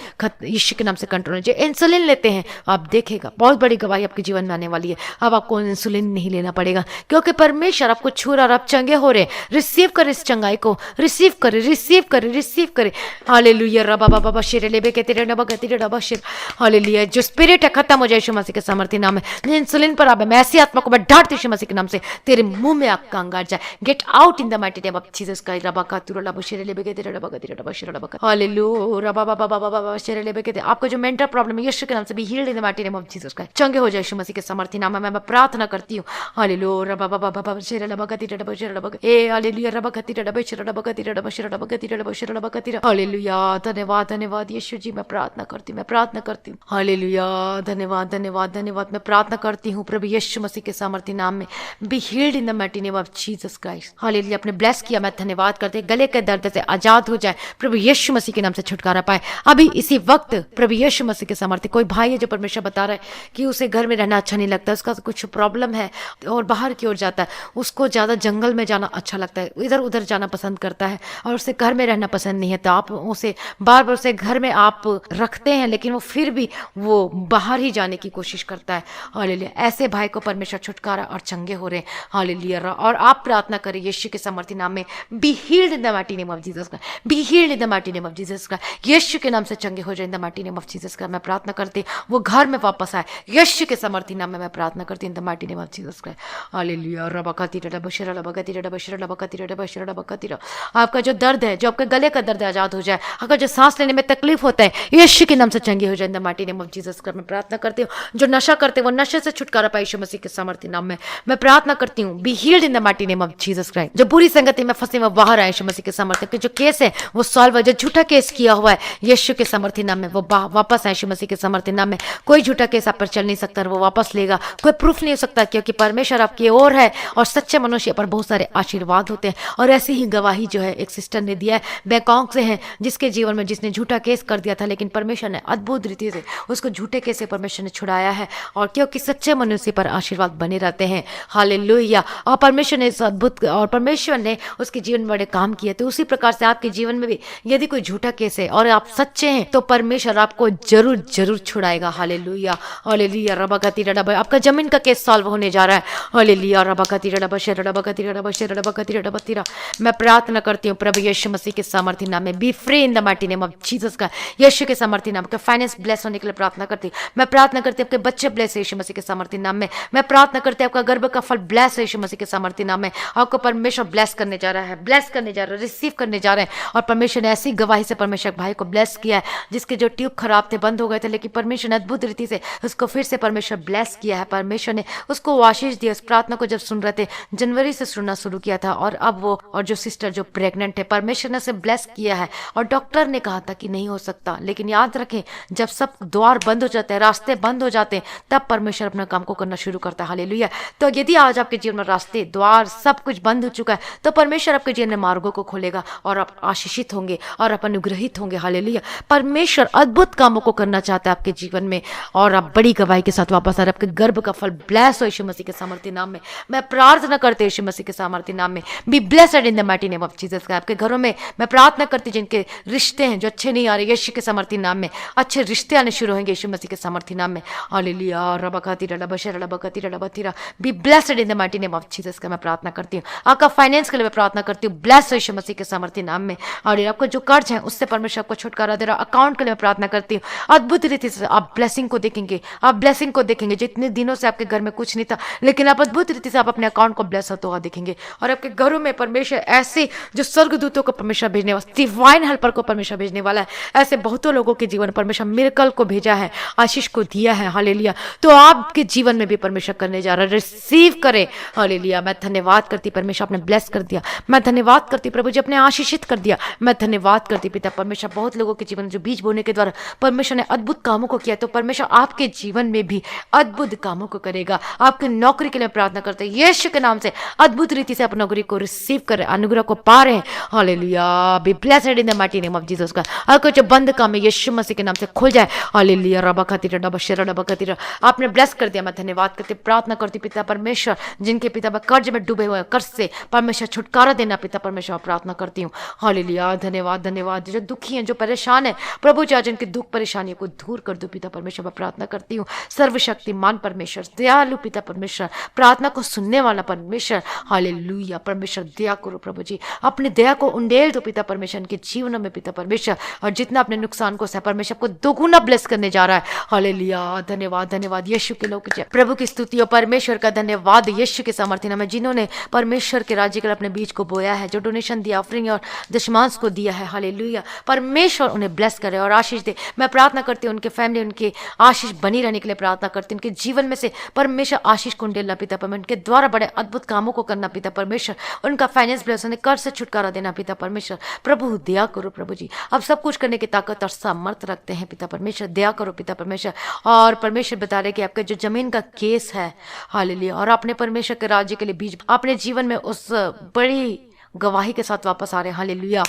यीशु के नाम से कंट्रोल हो जाए। इंसुलिन लेते हैं आप देखेगा बहुत बड़ी गवाही आपके जीवन में आने वाली है। अब आपको इंसुलिन नहीं लेना पड़ेगा क्योंकि परमेश्वर आपको छू रहा और आप चंगे हो रहे। रिसीव कर इस चंगाई को, रिसीव करे, रिसीव करे, रिसीव करे। हालेलुया रबा बाबा शेरे लेबे के तेरे नबा गतिरे रबा शेर। हालेलुया, जो स्पिरिट है खत्म हो जाए यीशु मसीह के सामर्थ्य नाम में। इंसुलिन पर आप, मैं ऐसी आत्मा को मैं डांटती हूं यीशु मसीह के नाम से, तेरे मुंह में आग का अंगार जाए। Gate out in the mighty name of Jesus का रबा का तुरा लबा शेरे लेबे के तेरे रबा गतिरे रबा शेर रबा। हालेलुया रबा बाबा बाबा शेरे लेबे के। आपको जो मेंटल प्रॉब्लम है यीशु के नाम से B healed in the mighty name of Jesus का, चंगे हो जाए यीशु मसीह के सामर्थ्य नाम में। मैं प्रार्थना करती हूं। हालेलुया रबा बाबा बाबा शेरे लबा गतिरे रबा शेर रबा। ए हालेलुया रबा गतिरे रबा शेर रबा गतिरे रबा शेर रबा गतिरे रबा शेर रबा गतिरे। हालेलुया, धन्यवाद धन्यवाद यीशु जी, मैं प्रार्थना करती हूँ, मैं प्रार्थना करती हूँ। हालेलुया, धन्यवाद धन्यवाद धन्यवाद। मैं प्रार्थना करती हूँ प्रभु यीशु मसीह के सामर्थ्य नाम में, be healed in the mighty name of Jesus Christ. Hallelujah, आपने ब्लेस किया, मैं धन्यवाद करते। गले के दर्द से आजाद हो जाए, प्रभु यीशु मसीह के नाम से छुटकारा पाए अभी इसी वक्त प्रभु यीशु मसीह के सामर्थ्य। कोई भाई है जो परमेश्वर बता रहा है कि उसे घर में रहना अच्छा नहीं लगता, उसका कुछ प्रॉब्लम है और बाहर की ओर जाता है, उसको ज्यादा जंगल में जाना अच्छा लगता है, इधर उधर जाना पसंद करता है और उसे घर में रहना पसंद नहीं है, तो आप उसे बार बार उसे घर में आप रखते हैं लेकिन वो फिर भी वो बाहर ही जाने की कोशिश करता है। हालेलुया, ऐसे भाई को परमेश्वर छुटकारा और चंगे हो रहे हैं। हालेलुया, और आप प्रार्थना करें यीशु के सामर्थ्य नाम में, be healed in the mighty name of Jesus का, be healed in the mighty name of Jesus का। यीशु के नाम से चंगे हो जाए in the mighty name of Jesus का। मैं प्रार्थना करती वो घर में वापस आए यीशु के सामर्थ्य नाम में। मैं प्रार्थना करती इन the mighty name of Jesus का। हालेलुया रबा कतिरा रबा शिरा रबा कतिरा रबा शिरा रबा कतिरा रबा शिरा रबा कतिरा। आपका जो दर्द है, जो आपके गले का दर्द आजाद हो जाए, अगर जो सांस लेने में तकलीफ होता है यीशु के नाम से चंगे हो जाए in the mighty name of Jesus का। मैं प्रार्थना करती हूँ जो नशा करते हैं वो नशे से छुटकारा पाए यीशु मसीह के सामर्थ्य नाम में। मैं प्रार्थना करती हूँ B healed in the mighty name of Jesus Christ. जो बुरी संगति में फंसे वो बाहर आए यीशु मसीह के सामर्थ्य के। जो केस है वो सॉल्व है, जो झूठा केस किया हुआ है यीशु के सामर्थ्य नाम में वो वापस आए यीशु मसीह के सामर्थ्य नाम में। कोई झूठा केस आप पर चल नहीं सकता, वो वापस लेगा, कोई प्रूफ नहीं हो सकता क्योंकि परमेश्वर आपकी ओर है और सच्चे मनुष्य पर बहुत सारे आशीर्वाद होते हैं। और ऐसी ही गवाही जो है एक सिस्टर ने दिया है, बैंकॉक से है, जिसके जीवन में जिसने झूठा केस कर दिया था लेकिन परमेश्वर ने अद्भुत रीति से उसको झूठे केस से परमेश्वर ने छुड़ाया है। और क्योंकि सच्चे मनुष्य पर आशीर्वाद बने रहते हैं। हालेलुया, और परमेश्वर ने इस अद्भुत और परमेश्वर ने उसके जीवन में बड़े काम किए। तो उसी प्रकार से आपके जीवन में भी यदि कोई झूठा केस है और आप सच्चे हैं तो परमेश्वर आपको जरूर जरूर छुड़ाएगा। हालेलुया, हालेलुया रबा कतिरा रबा। आपका जमीन का केस सॉल्व होने जा रहा है। हालेलुया रबा कतिरा रबा शेर रबा कतिरा रबा शेर रबा कतिरा रबा तिरा। मैं प्रार्थना करती हूँ प्रभु यीशु मसीह के सामर्थ्य नाम में, B free in the mighty name of Jesus का। यीशु के सामर्थ्य नाम का फाइनेंस ब्लेस होने के लिए प्रार्थना करती हूँ। मैं प्रार्थना करती हूँ आपके बच्चे ब्लेस है यीशु मसीह के सामर्थ्य नाम में। मैं प्रार्थना करती हूँ आपका गर्भ का फल ब्लेस है यीशु मसीह के सामर्थ्य नाम में। आपको परमेश्वर ब्लेस करने जा रहा है, ब्लेस करने जा रहा है, रिसीव करने जा रहे हैं। और परमेश्वर ने ऐसी गवाही से परमेश्वर भाई को ब्लेस किया है जिसके जो ट्यूब खराब थे, बंद हो गए थे, लेकिन परमेश्वर ने अद्भुत रीति से उसको फिर से परमेश्वर ब्लेस किया है। परमेश्वर ने उसको आशीष दिया। उस प्रार्थना को जब सुन रहे थे, जनवरी से सुनना शुरू किया था और अब वो और जो सिस्टर जो प्रेग्नेंट है, परमेश्वर ने उसे ब्लेस किया है। और डॉक्टर ने कहा था कि नहीं हो सकता, लेकिन याद रखें जब सब द्वार बंद हो जाते हैं, रास्ते बंद हो जाते हैं, तब परमेश्वर अपना काम को करना शुरू करता है। हालेलुया। तो यदि आज आपके जीवन में रास्ते, द्वार सब कुछ बंद हो चुका है तो परमेश्वर आपके जीवन में मार्गों को खोलेगा और आप आशीषित होंगे और आप अनुग्रहित होंगे। हालेलुया। परमेश्वर अद्भुत कामों को करना चाहता है आपके जीवन में और आप बड़ी गवाही के साथ वापस आ रहे। आपके गर्भ का फल ब्लेस हो यीशु मसीह के सामर्थ्य नाम में। मैं प्रार्थना करती हूँ यीशु मसीह के सामर्थ्य नाम में, be blessed in the mighty name of Jesus का। आपके घरों में मैं प्रार्थना करती हूँ जिनके रिश्ते हैं जो अच्छे नहीं आ रहे, यीशु के सामर्थ्य नाम में अच्छे रिश्ते आने शुरू होंगे यीशु मसीह के सामर्थ्य नाम में। हालेलुया रबा कतिरा रबा शेर रबा कतिरा रबा तिरा। Be blessed in the mighty name of Jesus का। मैं प्रार्थना करती हूँ आपका फाइनेंस के लिए मैं प्रार्थना करती हूँ, ब्लेस हो यीशु मसीह के सामर्थ्य नाम में। और आपको जो कर्ज है उससे परमेश्वर आपको छुटकारा दे रहा। अकाउंट के लिए मैं प्रार्थना करती हूँ, अद्भुत रीति से आप ब्लेसिंग को देखेंगे, आप ब्लेसिंग को देखेंगे। जो कितने दिनों से आपके घर में कुछ नहीं था, लेकिन आप अद्भुत रीति से आप अपने अकाउंट को ब्लेस होता हुआ देखेंगे। और आपके घरों में परमेश्वर ऐसे जो स्वर्गदूतों को परमेश्वर भेजने वाला, डिवाइन हेल्पर को परमेश्वर भेजने वाला है, ऐसे बहुतों लोगों के जीवन परमेश्वर मिरेकल को भेजा है, आशीष को दिया है। हालेलुया। तो आपके जीवन में भी परमेश्वर करने जा रहा है, रिसीव करें। हालेलुया। मैं धन्यवाद करती परमेश्वर आपने ब्लेस कर दिया, मैं धन्यवाद करती प्रभु जी आपने आशीषित कर दिया, मैं धन्यवाद करती पिता परमेश्वर बहुत लोगों के जीवन में जो बीज बोने के द्वारा परमेश्वर ने अद्भुत कामों को किया, तो परमेश्वर आपके जीवन में भी अद्भुत कामों को करेगा। आपकी नौकरी के लिए प्रार्थना करते हैं यीशु के नाम से, अद्भुत रीति से आप नौकरी को रिसीव कर अनुग्रह को पा रहे हैं। Hallelujah. Be blessed in the mighty name of Jesus का। आपको जो बंद काम है यीशु मसीह के नाम से खुल जाए। हालेलुया। रबा खातिर डबा शेरा डबा खातिर आपने ब्लेस कर दिया, मैं धन्यवाद करती प्रार्थना करती पिता परमेश्वर जिनके पिता कर्ज में डूबे हुए कर्ज से परमेश्वर छुटकारा देना पिता परमेश्वर प्रार्थना करती हूँ। हालेलुया। धन्यवाद धन्यवाद। जो दुखी हैं जो परेशान है प्रभु जी आज उनके दुख परेशानियों को दूर कर दो पिता परमेश्वर, मैं प्रार्थना करती हूँ। सर्वशक्तिमान परमेश्वर, दयालु पिता परमेश्वर, प्रार्थना को सुनने वाला परमेश्वर, हालेलुया परमेश्वर दया करो प्रभु जी, अपनी दया को उंडेल दो पिता परमेश्वर के जीवन में पिता परमेश्वर, और जितना अपने नुकसान को सह परमेश्वर को दोगुना ब्लेस करने जा रहा है। हालेलुया। धन्यवाद धन्यवाद यीशु के लोग प्रभु की स्तुति और परमेश्वर का धन्यवाद यीशु के समर्थन में जिन्होंने परमेश्वर के राज्य के लिए अपने बीज को बोया है, जो डोनेशन दिया, ऑफरिंग और दशमांश को दिया है। हालेलुया। परमेश्वर उन्हें ब्लेस करे और आशीष दे। मैं प्रार्थना करती हूँ उनके फैमिली उनके आशीष बनी रहने के लिए प्रार्थना करती हूँ। उनके जीवन में से परमेश्वर आशीष को उंडेलना पिता परमेश्वर, उनके द्वारा बड़े अद्भुत कामों को करना पिता परमेश्वर, उनका फाइनेंस ब्लेस, उन्हें कर्ज से छुटकारा देना पिता परमेश्वर। प्रभु दया करो प्रभु जी, अब सब कुछ करने की ताकत और सामर्थ रखते हैं पिता परमेश्वर, दया करो पिता परमेश्वर। और परमेश्वर बता रहे कि आपके जो जमीन का केस है, हालेलुया, और अपने परमेश्वर के राज्य के लिए बीज अपने जीवन में उस बड़ी गवाही के साथ वापस आ रहे हैं। हालेलुया।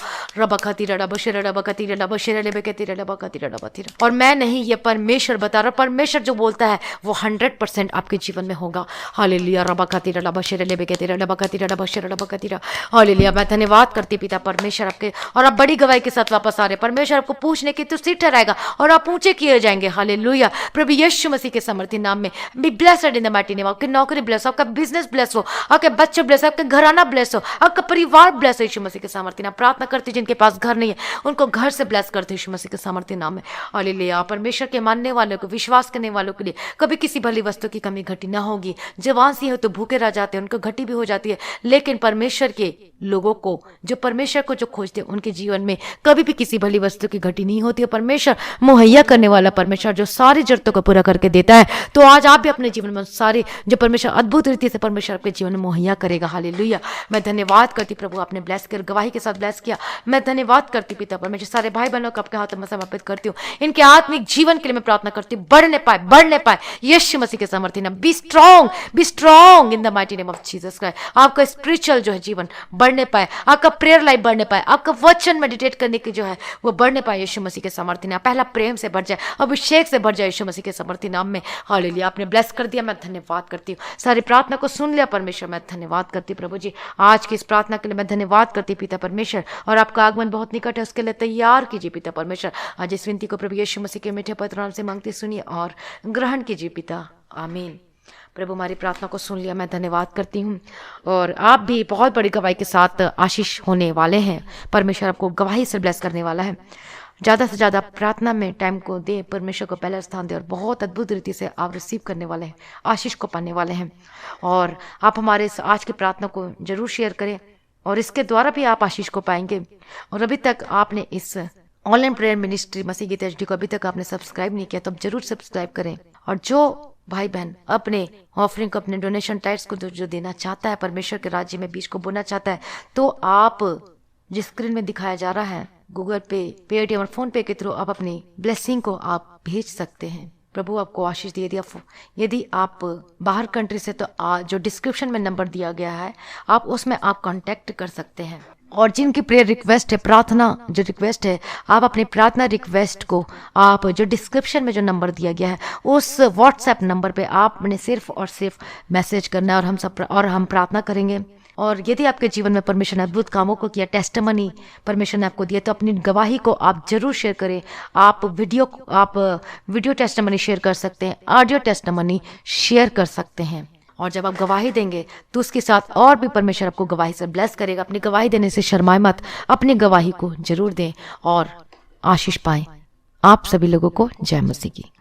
और मैं नहीं, ये परमेश्वर बता रहा, परमेश्वर जो बोलता है वो 100% आपके जीवन में होगा। हालेलुया। हालेलुया। मैं धन्यवाद करती पिता परमेश्वर आपके, और आप बड़ी गवाही के साथ वापस आ रहे हैं। परमेश्वर आपको पूछने की तो सीट ठहराएगा और आप ऊंचे किए जाएंगे। हालेलुया। प्रभु यीशु मसीह के समर्थी नाम में be blessed in the mighty name. आपकी नौकरी ब्लेस हो, आपका बिजनेस ब्लेस हो, आपके बच्चे ब्लेस हो, आपका घराना ब्लेस हो, आपका परिवार ब्लेस हो यीशु मसीह के सामर्थ्य नाम। प्रार्थना करती जिनके पास घर नहीं है उनको घर से ब्लेस करते यीशु मसीह के सामर्थ्य नाम में। हालेलुया। परमेश्वर के मानने वालों को, विश्वास करने वालों के लिए कभी किसी भली वस्तु की कमी घटी ना होगी। जवान सी हो तो भूखे रह जाते हैं, उनको घटी भी हो जाती है, लेकिन परमेश्वर के लोगों को, जो परमेश्वर को जो खोजते हैं, उनके जीवन में कभी भी किसी भली वस्तु की घटी नहीं होती है। परमेश्वर मुहैया करने वाला परमेश्वर जो सारी जरूरतों को पूरा करके देता है। तो आज आप भी अपने जीवन में सारे जो परमेश्वर अद्भुत रीति से परमेश्वर आपके जीवन में मुहैया करेगा। हालेलुया। मैं धन्यवाद करती प्रभु आपने ब्लेस कर गवाही के साथ ब्लेस किया। मैं धन्यवाद करती पिता परमेश्वर सारे भाई बहनों को आपके हाथों में समर्पित करती हूँ। इनके आत्मिक जीवन के लिए मैं प्रार्थना करती हूँ, बढ़ने पाए यीशु मसीह के सामर्थ्य नाम। Be strong in the mighty name of Jesus Christ. आपका स्पिरिचुअल जो है जीवन बढ़ने पाए, आपका प्रेयर लाइफ बढ़ने पाए, आपका वचन मेडिटेट करने की जो है वो बढ़ने पाए यीशु मसीह के सामर्थ्य नाम। पहला प्रेम से बढ़ जाए, अभिषेक से बढ़ जाए यीशु मसीह के सामर्थ्य नाम में। हालेलुया। आपने ब्लेस कर दिया, मैं धन्यवाद करती हूँ। सारी प्रार्थना को सुन लिया परमेश्वर, मैं धन्यवाद करती प्रभु जी। आज की इस प्रार्थना के लिए मैं धन्यवाद करती पिता परमेश्वर, और आपका आगमन बहुत निकट है, उसके लिए तैयार कीजिए पिता परमेश्वर। आज इस विनती को प्रभु यीशु मसीह के मीठे पवित्र नाम से मांगते सुनिए और ग्रहण कीजिए पिता। आमीन। प्रभु हमारी प्रार्थना को सुन लिया, मैं धन्यवाद करती हूँ। और आप भी बहुत बड़ी गवाही के साथ आशीष होने वाले हैं। परमेश्वर आपको गवाही से ब्लेस करने वाला है। ज़्यादा से ज़्यादा प्रार्थना में टाइम को दे, परमेश्वर को पहला स्थान दे, और बहुत अद्भुत रीति से आप रिसीव करने वाले हैं, आशीष को पाने वाले हैं। और आप हमारे इस आज की प्रार्थना को जरूर शेयर करें, और इसके द्वारा भी आप आशीष को पाएंगे। और अभी तक आपने इस ऑनलाइन प्रेयर मिनिस्ट्री मसीह गीत HD को अभी तक आपने सब्सक्राइब नहीं किया तो अब जरूर सब्सक्राइब करें। और जो भाई बहन अपने ऑफरिंग को, अपने डोनेशन टाइट्स को जो देना चाहता है, परमेश्वर के राज्य में बीज को बोना चाहता है, तो आप जिस स्क्रीन में दिखाया जा रहा है गूगल पे, पेटीएम और फोन पे के थ्रू आप अपनी ब्लेसिंग को आप भेज सकते हैं। प्रभु आपको आशीष दिए। यदि आप बाहर कंट्री से, तो जो डिस्क्रिप्शन में नंबर दिया गया है आप उसमें आप कांटेक्ट कर सकते हैं। और जिनकी प्रेयर रिक्वेस्ट है, प्रार्थना जो रिक्वेस्ट है, आप अपनी प्रार्थना रिक्वेस्ट को आप जो डिस्क्रिप्शन में जो नंबर दिया गया है उस व्हाट्सएप नंबर पे आपने सिर्फ और सिर्फ मैसेज करना है, और हम प्रार्थना करेंगे। और यदि आपके जीवन में परमेश्वर ने अद्भुत कामों को किया, टेस्टिमनी परमेश्वर ने आपको दिया, तो अपनी गवाही को आप जरूर शेयर करें। आप वीडियो टेस्टिमनी शेयर कर सकते हैं, ऑडियो टेस्टिमनी शेयर कर सकते हैं। और जब आप गवाही देंगे तो उसके साथ और भी परमेश्वर आपको गवाही से ब्लेस करेगा। अपनी गवाही देने से शर्माए मत, अपनी गवाही को जरूर दें और आशीष पाएं। आप सभी लोगों को जय मसीह की।